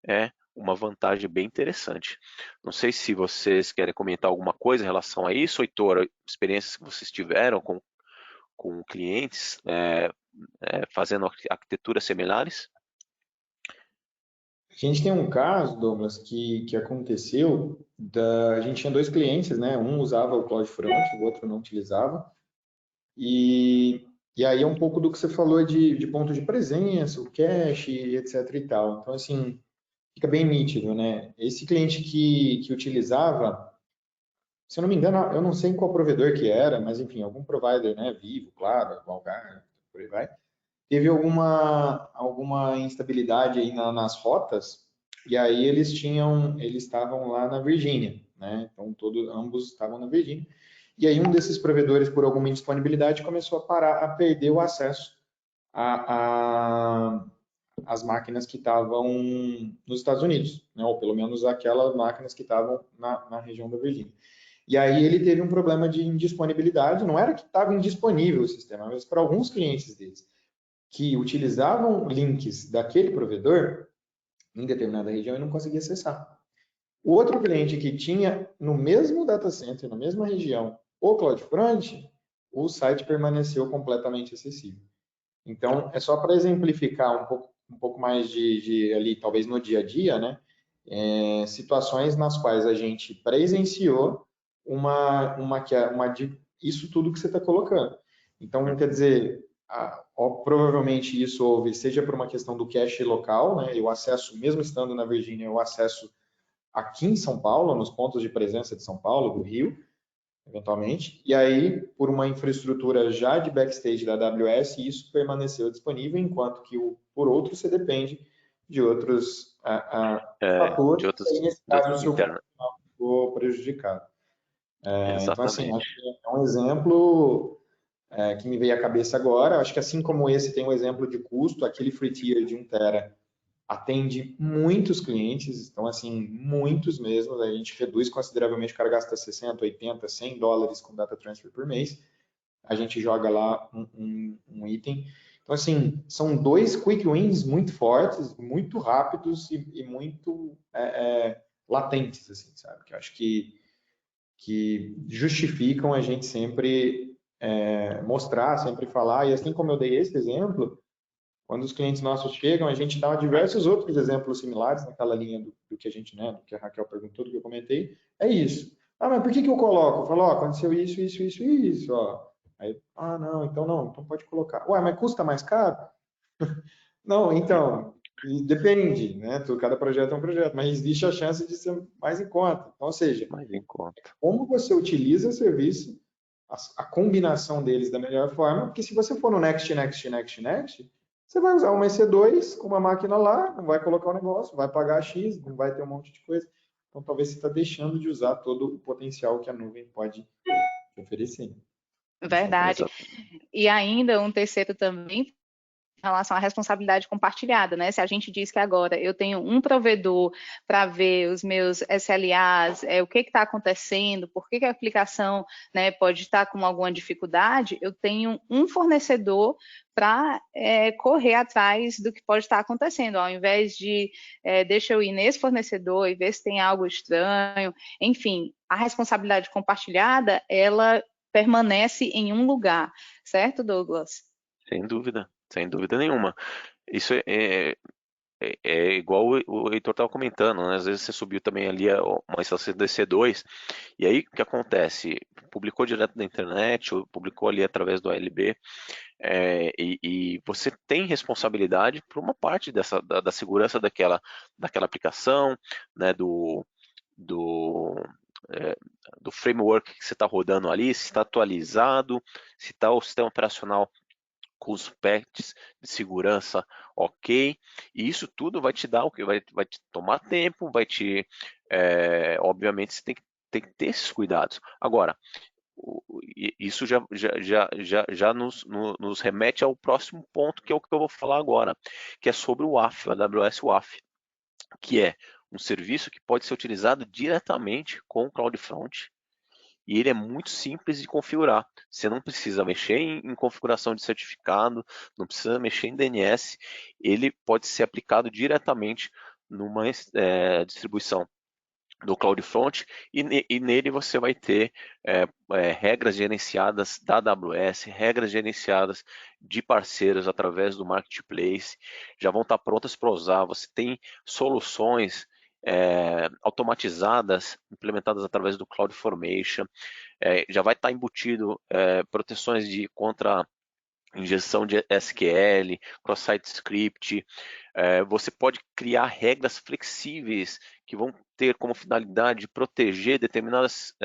é uma vantagem bem interessante. Não sei se vocês querem comentar alguma coisa em relação a isso, Heitor, experiências que vocês tiveram com clientes fazendo arquiteturas similares? A gente tem um caso, Douglas, que aconteceu, a gente tinha dois clientes, né? Um usava o CloudFront, o outro não utilizava. E aí é um pouco do que você falou de ponto de presença, o cache, etc e tal. Então, assim, fica bem nítido, né? Esse cliente que utilizava, se eu não me engano, eu não sei qual provedor que era, mas enfim, algum provider, né? Vivo, claro, Valgar, por aí vai, teve alguma instabilidade aí nas rotas, e aí eles estavam lá na Virgínia, né? Então ambos estavam na Virgínia. E aí um desses provedores, por alguma indisponibilidade, começou a perder o acesso às máquinas que estavam nos Estados Unidos, né? Ou pelo menos aquelas máquinas que estavam na região da Virgínia. E aí ele teve um problema de indisponibilidade, não era que estava indisponível o sistema, mas para alguns clientes deles que utilizavam links daquele provedor em determinada região e não conseguia acessar. O outro cliente que tinha no mesmo data center, na mesma região, o CloudFront, o site permaneceu completamente acessível. Então, é só para exemplificar um pouco mais de ali, talvez no dia a dia, né? Situações nas quais a gente presenciou isso tudo que você está colocando. Então, quer dizer, provavelmente isso houve, seja por uma questão do cache local, né? Eu acesso, mesmo estando na Virgínia, eu acesso aqui em São Paulo, nos pontos de presença de São Paulo, do Rio, eventualmente, e aí, por uma infraestrutura já de backstage da AWS, isso permaneceu disponível, enquanto que, por outro, você depende de outros fatores, e nesse caso, o seu funcional ficou prejudicado. Então, assim, acho que é um exemplo que me veio à cabeça agora. Acho que assim como esse tem um exemplo de custo, aquele free tier de 1 tera atende muitos clientes, então assim, muitos mesmo, a gente reduz consideravelmente, o cara gasta 60, 80, 100 dólares com data transfer por mês, a gente joga lá um item. Então assim, são 2 quick wins muito fortes, muito rápidos e muito latentes, assim, sabe? Que eu acho que justificam a gente sempre mostrar, sempre falar, e assim como eu dei esse exemplo, quando os clientes nossos chegam, a gente dá diversos outros exemplos similares naquela linha do que a gente, né, do que a Raquel perguntou, do que eu comentei, é isso. Mas por que eu coloco? Eu falo, aconteceu isso, ó. Aí, não, então pode colocar. Ué, mas custa mais caro? Não, então, depende, né? Cada projeto é um projeto, mas existe a chance de ser mais em conta. Então, ou seja, como você utiliza o serviço, a combinação deles da melhor forma, porque se você for no next, você vai usar uma EC2 com uma máquina lá, não vai colocar o negócio, vai pagar X, não vai ter um monte de coisa. Então, talvez você está deixando de usar todo o potencial que a nuvem pode te oferecer. Verdade. E ainda um terceiro também, em relação à responsabilidade compartilhada, né? Se a gente diz que agora eu tenho um provedor para ver os meus SLAs, o que está acontecendo, por que a aplicação, né, pode estar com alguma dificuldade, eu tenho um fornecedor para correr atrás do que pode estar acontecendo, ao invés de deixa eu ir nesse fornecedor e ver se tem algo estranho. Enfim, a responsabilidade compartilhada, ela permanece em um lugar, certo, Douglas? Sem dúvida nenhuma. Isso é igual o Heitor estava comentando, né? Às vezes você subiu também ali uma instância DC2, e aí o que acontece? Publicou direto da internet, ou publicou ali através do ALB, e você tem responsabilidade por uma parte da segurança daquela aplicação, né? Do framework que você está rodando ali, se está atualizado, se está o sistema operacional com os patches de segurança ok, e isso tudo vai te dar o que vai te tomar tempo, obviamente você tem que ter esses cuidados. Agora, isso já nos remete ao próximo ponto, que é o que eu vou falar agora, que é sobre o WAF, o AWS WAF, que é um serviço que pode ser utilizado diretamente com o CloudFront, e ele é muito simples de configurar. Você não precisa mexer em configuração de certificado, não precisa mexer em DNS, ele pode ser aplicado diretamente numa distribuição do CloudFront, e nele você vai ter regras gerenciadas da AWS, regras gerenciadas de parceiros através do Marketplace, já vão estar prontas para usar. Você tem soluções automatizadas, implementadas através do CloudFormation, já vai estar embutido proteções contra injeção de SQL, cross-site script. Você pode criar regras flexíveis que vão ter como finalidade proteger determinadas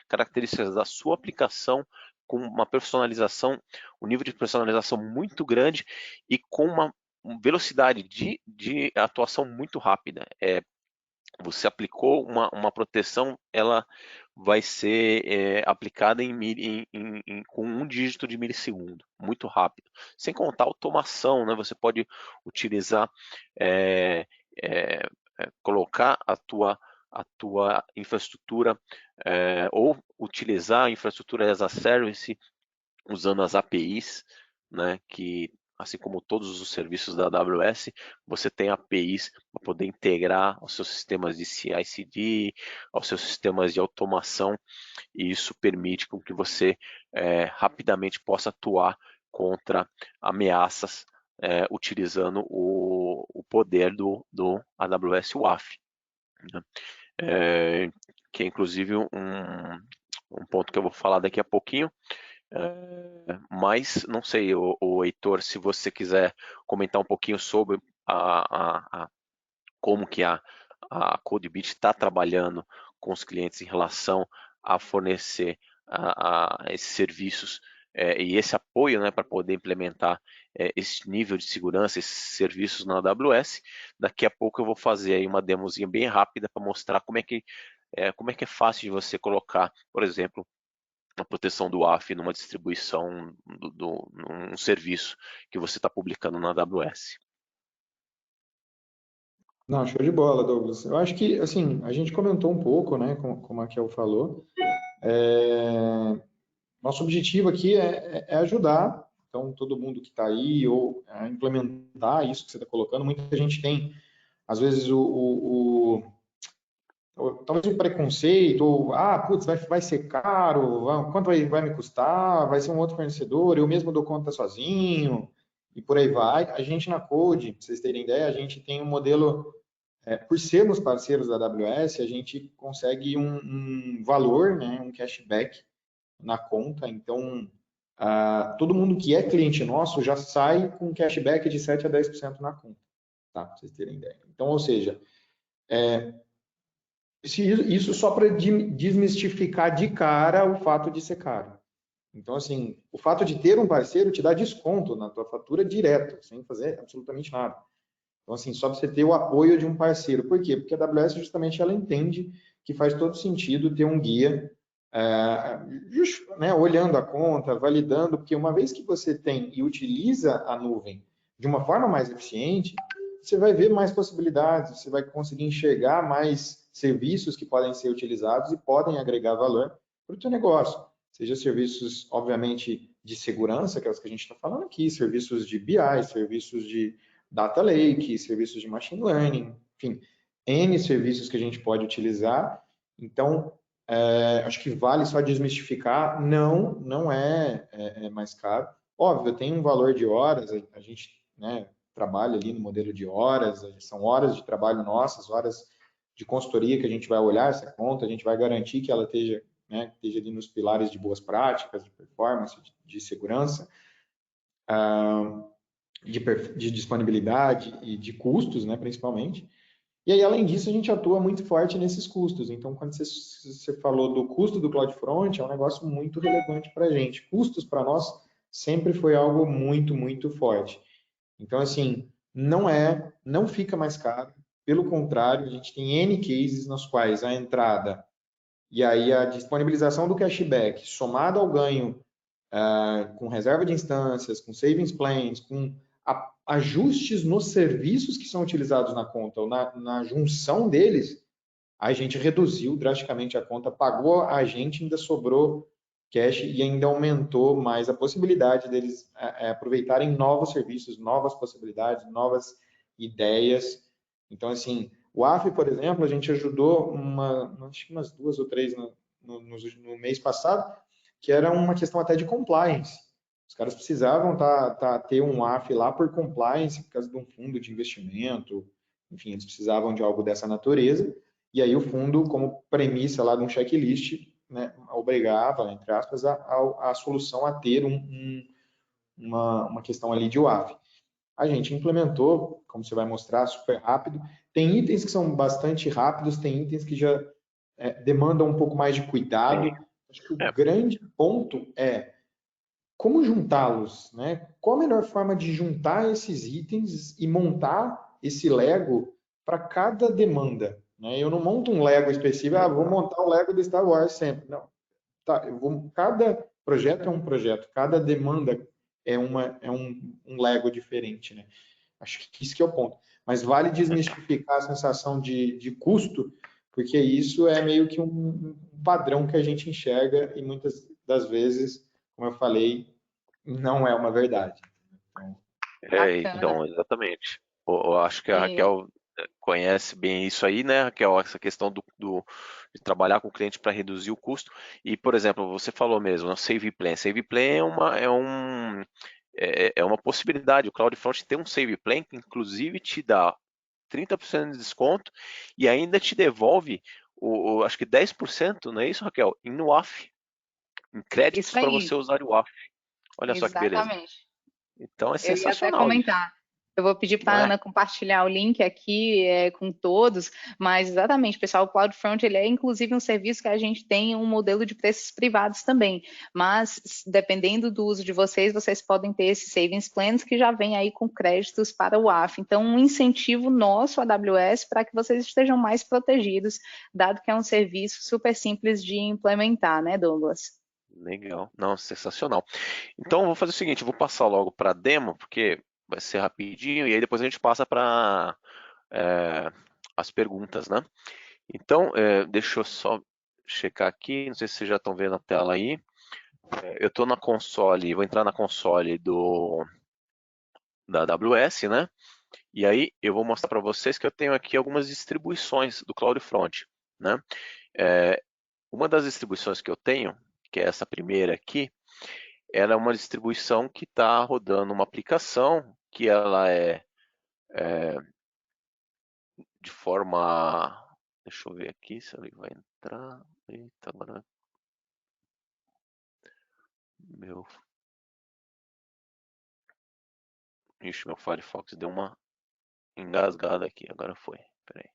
características da sua aplicação com uma personalização, um nível de personalização muito grande e com uma velocidade de atuação muito rápida. Você aplicou uma proteção, ela vai ser aplicada com 1 dígito de milissegundo, muito rápido. Sem contar a automação, né? Você pode utilizar, colocar a tua infraestrutura ou utilizar a infraestrutura as a service usando as APIs, né? Que assim como todos os serviços da AWS, você tem APIs para poder integrar aos seus sistemas de CI/CD, aos seus sistemas de automação, e isso permite com que você rapidamente possa atuar contra ameaças utilizando o poder do AWS WAF, né? Que é inclusive um ponto que eu vou falar daqui a pouquinho. Mas não sei, o Heitor, se você quiser comentar um pouquinho sobre como que a CodeBeat está trabalhando com os clientes em relação a fornecer esses serviços e esse apoio, né, para poder implementar esse nível de segurança, esses serviços na AWS. Daqui a pouco eu vou fazer aí uma demozinha bem rápida para mostrar como é que é fácil de você colocar, por exemplo, a proteção do WAF numa distribuição, num serviço que você está publicando na AWS. Não, show de bola, Douglas. Eu acho que, assim, a gente comentou um pouco, né, como a Kel falou. Nosso objetivo aqui é ajudar, então, todo mundo que está aí, ou a implementar isso que você está colocando. Muita gente tem, às vezes, talvez um preconceito, ou, putz, vai ser caro, quanto vai me custar, vai ser um outro fornecedor, eu mesmo dou conta sozinho, e por aí vai. A gente na Code, para vocês terem ideia, a gente tem um modelo, por sermos parceiros da AWS, a gente consegue um valor, né, um cashback na conta, então todo mundo que é cliente nosso já sai com cashback de 7 a 10% na conta, tá? Para vocês terem ideia. Então, ou seja, isso só para desmistificar de cara o fato de ser caro. Então, assim, o fato de ter um parceiro te dá desconto na tua fatura direto, sem fazer absolutamente nada. Então, assim, só para você ter o apoio de um parceiro. Por quê? Porque a AWS, justamente, ela entende que faz todo sentido ter um guia, né, olhando a conta, validando, porque uma vez que você tem e utiliza a nuvem de uma forma mais eficiente, você vai ver mais possibilidades, você vai conseguir enxergar mais serviços que podem ser utilizados e podem agregar valor para o teu negócio. Seja serviços, obviamente, de segurança, que é os que a gente está falando aqui, serviços de BI, serviços de Data Lake, serviços de Machine Learning, enfim, N serviços que a gente pode utilizar. Então, acho que vale só desmistificar, não é mais caro. Óbvio, tem um valor de horas, a gente, né, trabalha ali no modelo de horas, são horas de trabalho nossas, horas de consultoria que a gente vai olhar essa conta, a gente vai garantir que ela esteja ali nos pilares de boas práticas, de performance, de segurança, de disponibilidade e de custos, né, principalmente. E aí, além disso, a gente atua muito forte nesses custos. Então, quando você falou do custo do CloudFront, é um negócio muito relevante para a gente. Custos, para nós, sempre foi algo muito, muito forte. Então, assim, não fica mais caro. Pelo contrário, a gente tem N cases nos quais a entrada e aí a disponibilização do cashback, somado ao ganho com reserva de instâncias, com savings plans, com ajustes nos serviços que são utilizados na conta, ou na junção deles, a gente reduziu drasticamente a conta, pagou a gente, ainda sobrou cash e ainda aumentou mais a possibilidade deles aproveitarem novos serviços, novas possibilidades, novas ideias. Então, assim, o AF, por exemplo, a gente ajudou acho que umas 2 ou 3 no mês passado, que era uma questão até de compliance. Os caras precisavam ter um AF lá por compliance, por causa de um fundo de investimento, enfim, eles precisavam de algo dessa natureza, e aí o fundo, como premissa lá de um checklist, né, obrigava, entre aspas, a solução a ter uma questão ali de WAF. A gente implementou, como você vai mostrar, super rápido. Tem itens que são bastante rápidos, tem itens que já demandam um pouco mais de cuidado. Acho que o grande ponto é como juntá-los, né? Qual a melhor forma de juntar esses itens e montar esse Lego para cada demanda, né? Eu não monto um Lego específico, vou montar o Lego do Star Wars sempre. Não, tá, cada projeto é um projeto, cada demanda é um Lego diferente, né? Acho que isso que é o ponto. Mas vale desmistificar a sensação de custo, porque isso é meio que um padrão que a gente enxerga e muitas das vezes, como eu falei, não é uma verdade. Bacana. Então, exatamente. Eu acho que a Sim. Raquel conhece bem isso aí, né, Raquel? Essa questão de trabalhar com o cliente para reduzir o custo. E, por exemplo, você falou mesmo, o Save Plan. Save Plan é uma possibilidade. O CloudFront tem um Save Plan que, inclusive, te dá 30% de desconto e ainda te devolve, acho que 10%, não é isso, Raquel? Em WAF, em créditos Isso para você aí, usar o WAF. Olha só que beleza. exatamente. Então é Eu ia até sensacional isso, comentar. Eu vou pedir para não a é? Ana compartilhar o link aqui com todos, mas exatamente, pessoal, o CloudFront ele é inclusive um serviço que a gente tem um modelo de preços privados também, mas dependendo do uso de vocês, vocês podem ter esses savings plans que já vem aí com créditos para o AF. Então, um incentivo nosso, AWS, para que vocês estejam mais protegidos, dado que é um serviço super simples de implementar, né, Douglas? Legal, não, sensacional. Então eu vou fazer o seguinte, eu vou passar logo para a demo, porque vai ser rapidinho, e aí depois a gente passa para as perguntas, né? Então, deixa eu só checar aqui, não sei se vocês já estão vendo a tela aí. Eu estou na console, vou entrar na console da AWS, né? E aí eu vou mostrar para vocês que eu tenho aqui algumas distribuições do CloudFront, né? Uma das distribuições que eu tenho, que é essa primeira aqui, ela é uma distribuição que está rodando uma aplicação que ela é de forma... Deixa eu ver aqui se ele vai entrar. Eita, agora... Ixi, meu Firefox deu uma engasgada aqui, agora foi. Peraí,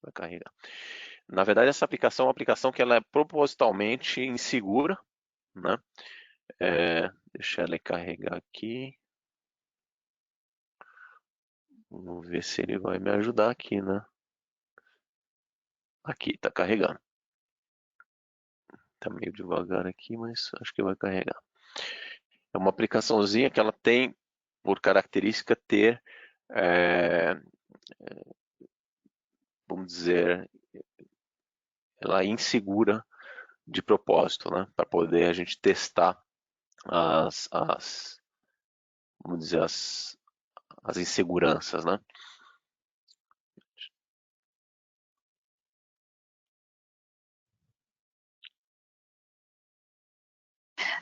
vai carregar. Na verdade, essa aplicação é uma aplicação que ela é propositalmente insegura, né? Deixa ela carregar aqui. Vamos ver se ele vai me ajudar aqui, né? Aqui, tá carregando. Tá meio devagar aqui, mas acho que vai carregar. É uma aplicaçãozinha que ela tem por característica ter, vamos dizer, ela é insegura de propósito, né? Para poder a gente testar vamos dizer, as inseguranças, né?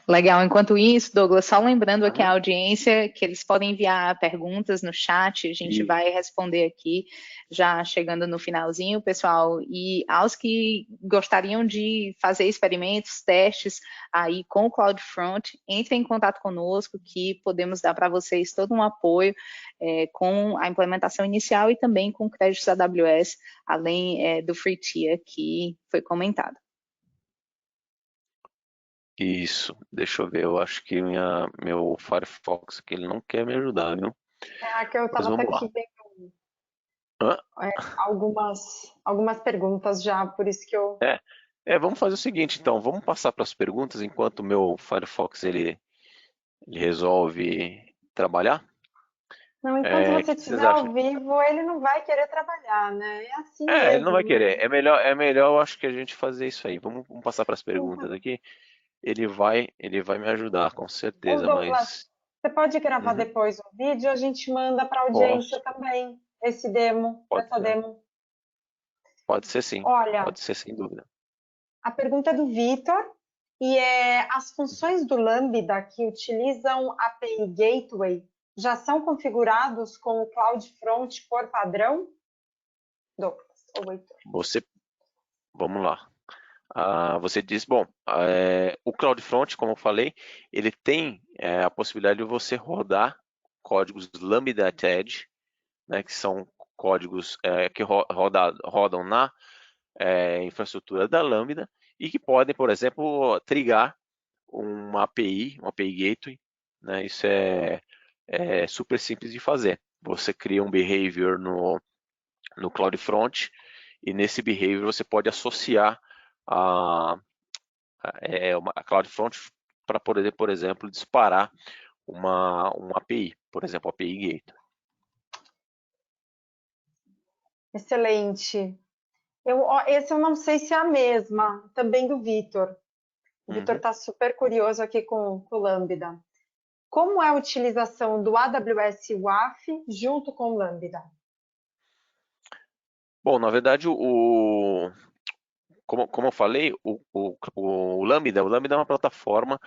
Legal. Enquanto isso, Douglas, só lembrando aqui a audiência que eles podem enviar perguntas no chat, a gente vai responder aqui, já chegando no finalzinho, pessoal. E aos que gostariam de fazer experimentos, testes aí com o CloudFront, entrem em contato conosco, que podemos dar para vocês todo um apoio com a implementação inicial e também com créditos AWS, além do Free Tier que foi comentado. Isso, deixa eu ver, eu acho que meu Firefox aqui ele não quer me ajudar, viu? Que eu Mas estava até vamos lá. aqui vendo algumas perguntas já, por isso que eu... Vamos fazer o seguinte, então, vamos passar para as perguntas enquanto o meu Firefox ele resolve trabalhar? Não, enquanto O você que vocês estiver acham? ao vivo, ele não vai querer trabalhar, né? É assim Ele não vai mesmo, querer. né? É melhor, eu acho que a gente fazer isso aí. Vamos passar para as perguntas Então, aqui. Ele vai me ajudar, com ô certeza, Douglas, mas você pode gravar Uhum. depois o vídeo e a gente manda para a audiência Posso. também, Pode essa ser. demo. Pode ser sim. Olha, Pode ser sem dúvida. a pergunta é do Vitor, e as funções do Lambda que utilizam API Gateway já são configurados com o CloudFront por padrão? Douglas, ou Heitor? Vamos lá. Você diz, bom, o CloudFront, como eu falei, ele tem a possibilidade de você rodar códigos Lambda at Edge, né, que são códigos que rodam na infraestrutura da Lambda e que podem, por exemplo, trigar uma API Gateway, né? Isso é super simples de fazer. Você cria um behavior no CloudFront e nesse behavior você pode associar a CloudFront para poder, por exemplo, disparar uma API, por exemplo, a API Gateway. Excelente. Esse eu não sei se é a mesma, também do Vitor. O Vitor está super curioso aqui com o Lambda. Como é a utilização do AWS WAF junto com o Lambda? Bom, na verdade, como eu falei, o Lambda é uma plataforma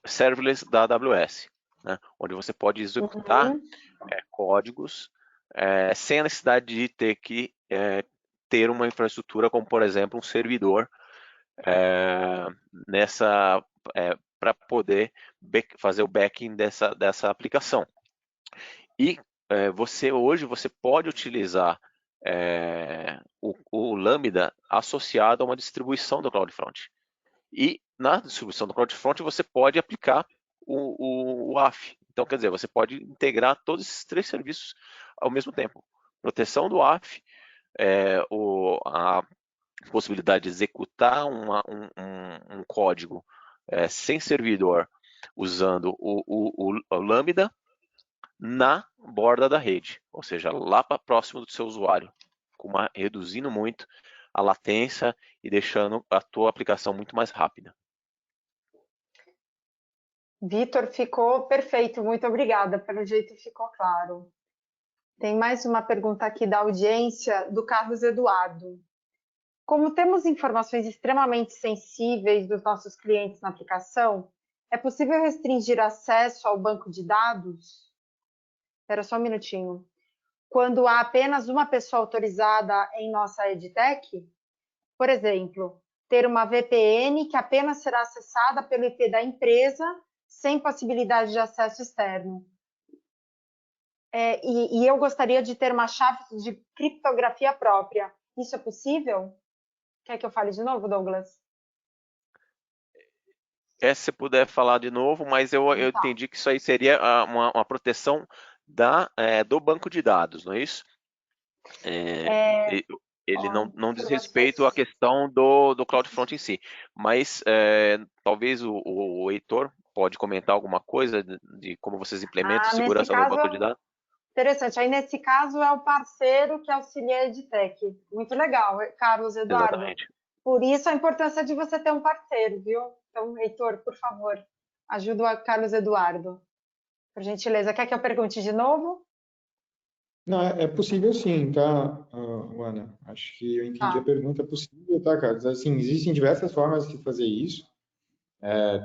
serverless da AWS, né, onde você pode executar códigos sem a necessidade de ter que ter uma infraestrutura como, por exemplo, um servidor para poder fazer o backing dessa aplicação. E hoje você pode utilizar o Lambda associado a uma distribuição do CloudFront. E na distribuição do CloudFront você pode aplicar o WAF. Então, quer dizer, você pode integrar todos esses 3 serviços ao mesmo tempo. Proteção do WAF, a possibilidade de executar um código sem servidor usando o Lambda na borda da rede, ou seja, lá para próximo do seu usuário, reduzindo muito a latência e deixando a tua aplicação muito mais rápida. Vitor, ficou perfeito, muito obrigada, pelo jeito ficou claro. Tem mais uma pergunta aqui da audiência, do Carlos Eduardo. Como temos informações extremamente sensíveis dos nossos clientes na aplicação, é possível restringir acesso ao banco de dados? Espera só um minutinho. Quando há apenas uma pessoa autorizada em nossa EdTech? Por exemplo, ter uma VPN que apenas será acessada pelo IP da empresa, sem possibilidade de acesso externo. E eu gostaria de ter uma chave de criptografia própria. Isso é possível? Quer que eu fale de novo, Douglas? Se você puder falar de novo, mas eu entendi que isso aí seria uma proteção do banco de dados, não é isso? Ele não diz respeito à questão do CloudFront em si, mas talvez o Heitor pode comentar alguma coisa de como vocês implementam a segurança no banco de dados? Interessante. Aí, nesse caso, é o parceiro que auxilia a EdTech. Muito legal, Carlos Eduardo. Exatamente. Por isso a importância de você ter um parceiro, viu? Então, Heitor, por favor, ajuda o Carlos Eduardo. Por gentileza. Quer que eu pergunte de novo? Não, é possível sim, tá, Ana? Acho que eu entendi a pergunta. É possível, tá, Carlos? Assim, existem diversas formas de fazer isso.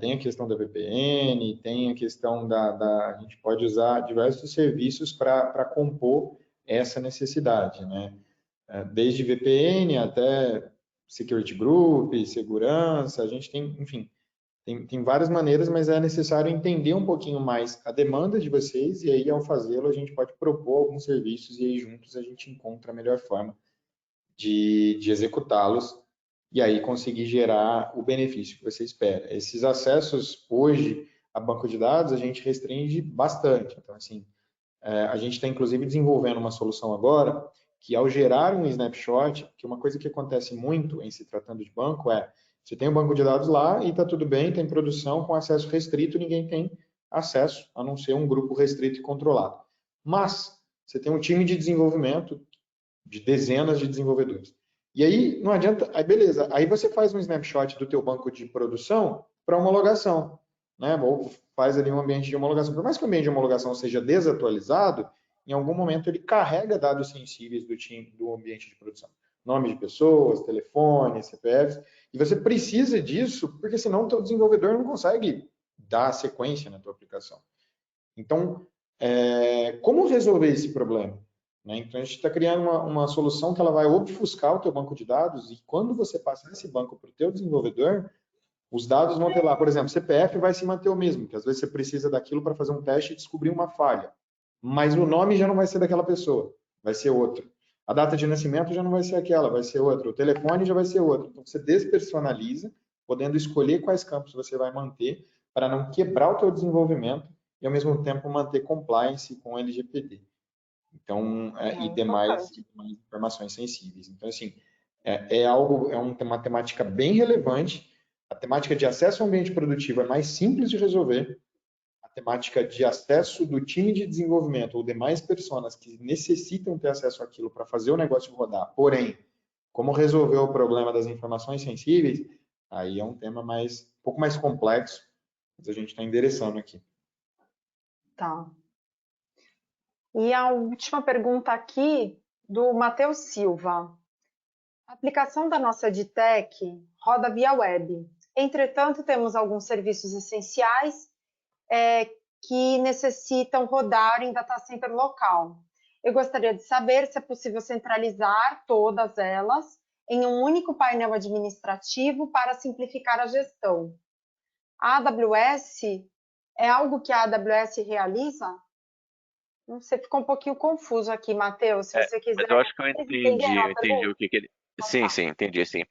Tem a questão da VPN, tem a questão a gente pode usar diversos serviços para compor essa necessidade, né? Desde VPN até security group, segurança, a gente tem, enfim, tem várias maneiras, mas é necessário entender um pouquinho mais a demanda de vocês e aí, ao fazê-lo, a gente pode propor alguns serviços e aí juntos a gente encontra a melhor forma de executá-los e aí conseguir gerar o benefício que você espera. Esses acessos hoje a banco de dados a gente restringe bastante. Então, assim, a gente está inclusive desenvolvendo uma solução agora que ao gerar um snapshot, que uma coisa que acontece muito em se tratando de banco você tem um banco de dados lá e está tudo bem, tem produção com acesso restrito, ninguém tem acesso, a não ser um grupo restrito e controlado. Mas você tem um time de desenvolvimento de dezenas de desenvolvedores. E aí, não adianta, aí beleza, aí você faz um snapshot do teu banco de produção para homologação, né? Ou faz ali um ambiente de homologação. Por mais que o ambiente de homologação seja desatualizado, em algum momento ele carrega dados sensíveis do ambiente de produção. Nome de pessoas, telefone, CPFs, e você precisa disso, porque senão o teu desenvolvedor não consegue dar sequência na tua aplicação. Então, como resolver esse problema? Então, a gente está criando uma solução que ela vai obfuscar o teu banco de dados e quando você passar esse banco para o teu desenvolvedor, os dados vão ter lá, por exemplo, CPF vai se manter o mesmo, que às vezes você precisa daquilo para fazer um teste e descobrir uma falha, mas o nome já não vai ser daquela pessoa, vai ser outro. A data de nascimento já não vai ser aquela, vai ser outra. O telefone já vai ser outro. Então, você despersonaliza, podendo escolher quais campos você vai manter para não quebrar o teu desenvolvimento e, ao mesmo tempo, manter compliance com o LGPD. Então, e demais informações sensíveis. Então, assim, uma temática bem relevante. A temática de acesso ao ambiente produtivo é mais simples de resolver. A temática de acesso do time de desenvolvimento ou demais pessoas que necessitam ter acesso àquilo para fazer o negócio rodar. Porém, como resolver o problema das informações sensíveis, aí é um tema um pouco mais complexo, mas a gente está endereçando aqui. Tá. E a última pergunta aqui do Matheus Silva. A aplicação da nossa EdTech roda via web. Entretanto, temos alguns serviços essenciais que necessitam rodar em data center local. Eu gostaria de saber se é possível centralizar todas elas em um único painel administrativo para simplificar a gestão. A AWS é algo que a AWS realiza? Não sei, ficou um pouquinho confuso aqui, Matheus, se você quiser. Mas eu acho que eu entendi o que ele... Sim, entendi, sim.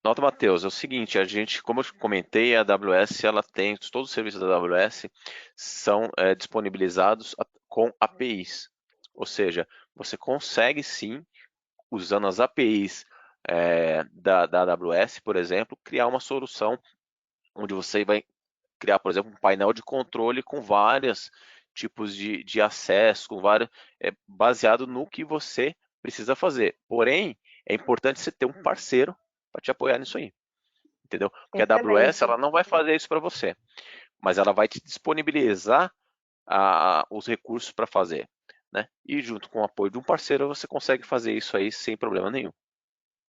Nota, Matheus, é o seguinte, como eu comentei, a AWS, ela tem, todos os serviços da AWS são disponibilizados com APIs, ou seja, você consegue sim, usando as APIs da AWS, por exemplo, criar uma solução onde você vai criar, por exemplo, um painel de controle com vários tipos de acesso, baseado no que você precisa fazer. Porém, é importante você ter um parceiro para te apoiar nisso aí, entendeu? Porque a AWS ela não vai fazer isso para você, mas ela vai te disponibilizar os recursos para fazer, né? E junto com o apoio de um parceiro você consegue fazer isso aí sem problema nenhum.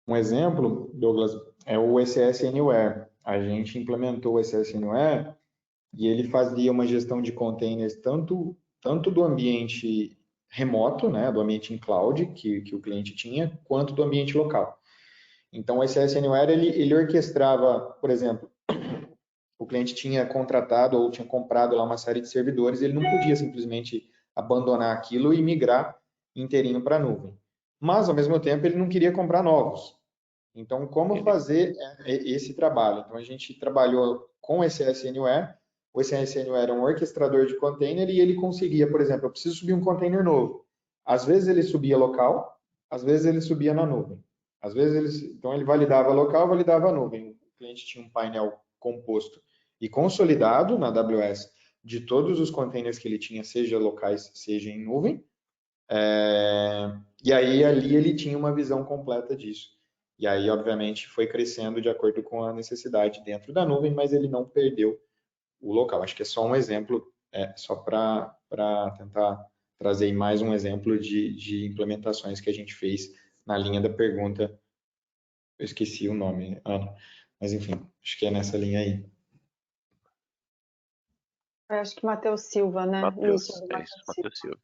Um exemplo, Douglas, é o ECS Anywhere. A gente implementou o ECS Anywhere e ele fazia uma gestão de containers tanto do ambiente remoto, né, do ambiente em cloud que o cliente tinha, quanto do ambiente local. Então, o ECS Anywhere, ele orquestrava, por exemplo, o cliente tinha contratado ou tinha comprado lá uma série de servidores, ele não podia simplesmente abandonar aquilo e migrar inteirinho para a nuvem. Mas, ao mesmo tempo, ele não queria comprar novos. Então, como fazer esse trabalho? Então, a gente trabalhou com o ECS Anywhere. O ECS Anywhere era um orquestrador de container e ele conseguia, por exemplo, eu preciso subir um container novo. Às vezes ele subia local, às vezes ele subia na nuvem. Às vezes então ele validava local, validava a nuvem. O cliente tinha um painel composto e consolidado na AWS de todos os containers que ele tinha, seja locais, seja em nuvem. E aí ali ele tinha uma visão completa disso. E aí, obviamente, foi crescendo de acordo com a necessidade dentro da nuvem, mas ele não perdeu o local. Acho que é só um exemplo, só para tentar trazer mais um exemplo de implementações que a gente fez na linha da pergunta. Eu esqueci o nome, Ana. Mas, enfim, acho que é nessa linha aí. Eu acho que Matheus Silva, né? Matheus Silva.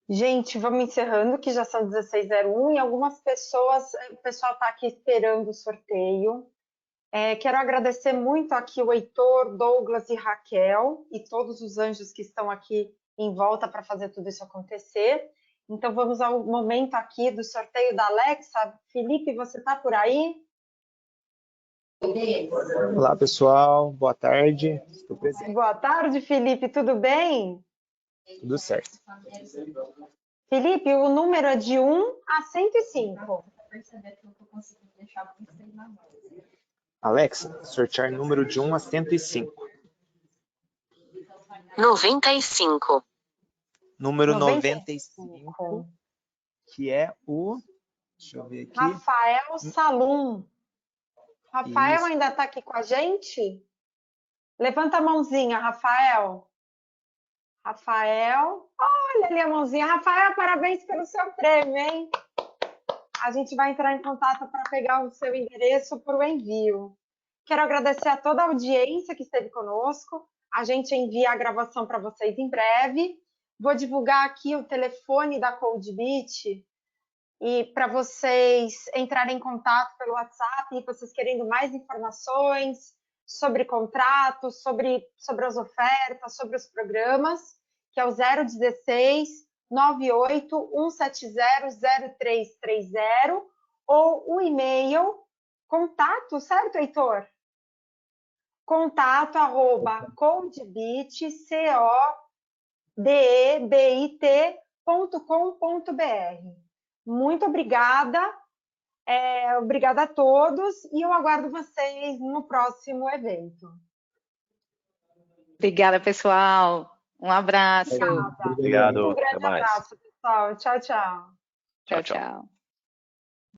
Gente, vamos encerrando, que já são 16h01 e algumas pessoas, o pessoal está aqui esperando o sorteio. Quero agradecer muito aqui o Heitor, Douglas e Raquel e todos os anjos que estão aqui em volta para fazer tudo isso acontecer. Então, vamos ao momento aqui do sorteio da Alexa. Felipe, você está por aí? Olá, pessoal. Boa tarde. Estou presente. Boa tarde, Felipe. Tudo bem? Tudo certo. Felipe, o número é de 1 a 105. Alexa, sortear número de 1 a 105. 95. Número 95, que é o... Deixa eu ver aqui. Rafael Salum. Rafael Isso. ainda está aqui com a gente? Levanta a mãozinha, Rafael. Rafael, olha ali a mãozinha. Rafael, parabéns pelo seu prêmio, hein? A gente vai entrar em contato para pegar o seu endereço para o envio. Quero agradecer a toda a audiência que esteve conosco. A gente envia a gravação para vocês em breve. Vou divulgar aqui o telefone da CodeBeat e para vocês entrarem em contato pelo WhatsApp, vocês querendo mais informações sobre contratos, sobre as ofertas, sobre os programas, que é o 016 98 170 0330 ou o e-mail contato, certo, Heitor? contato@codebit.com.br. Muito obrigada, obrigada a todos e eu aguardo vocês no próximo evento. Obrigada, pessoal. Um abraço. Obrigada. Obrigado. Um Até grande mais. abraço, pessoal. Tchau, tchau. Tchau, tchau.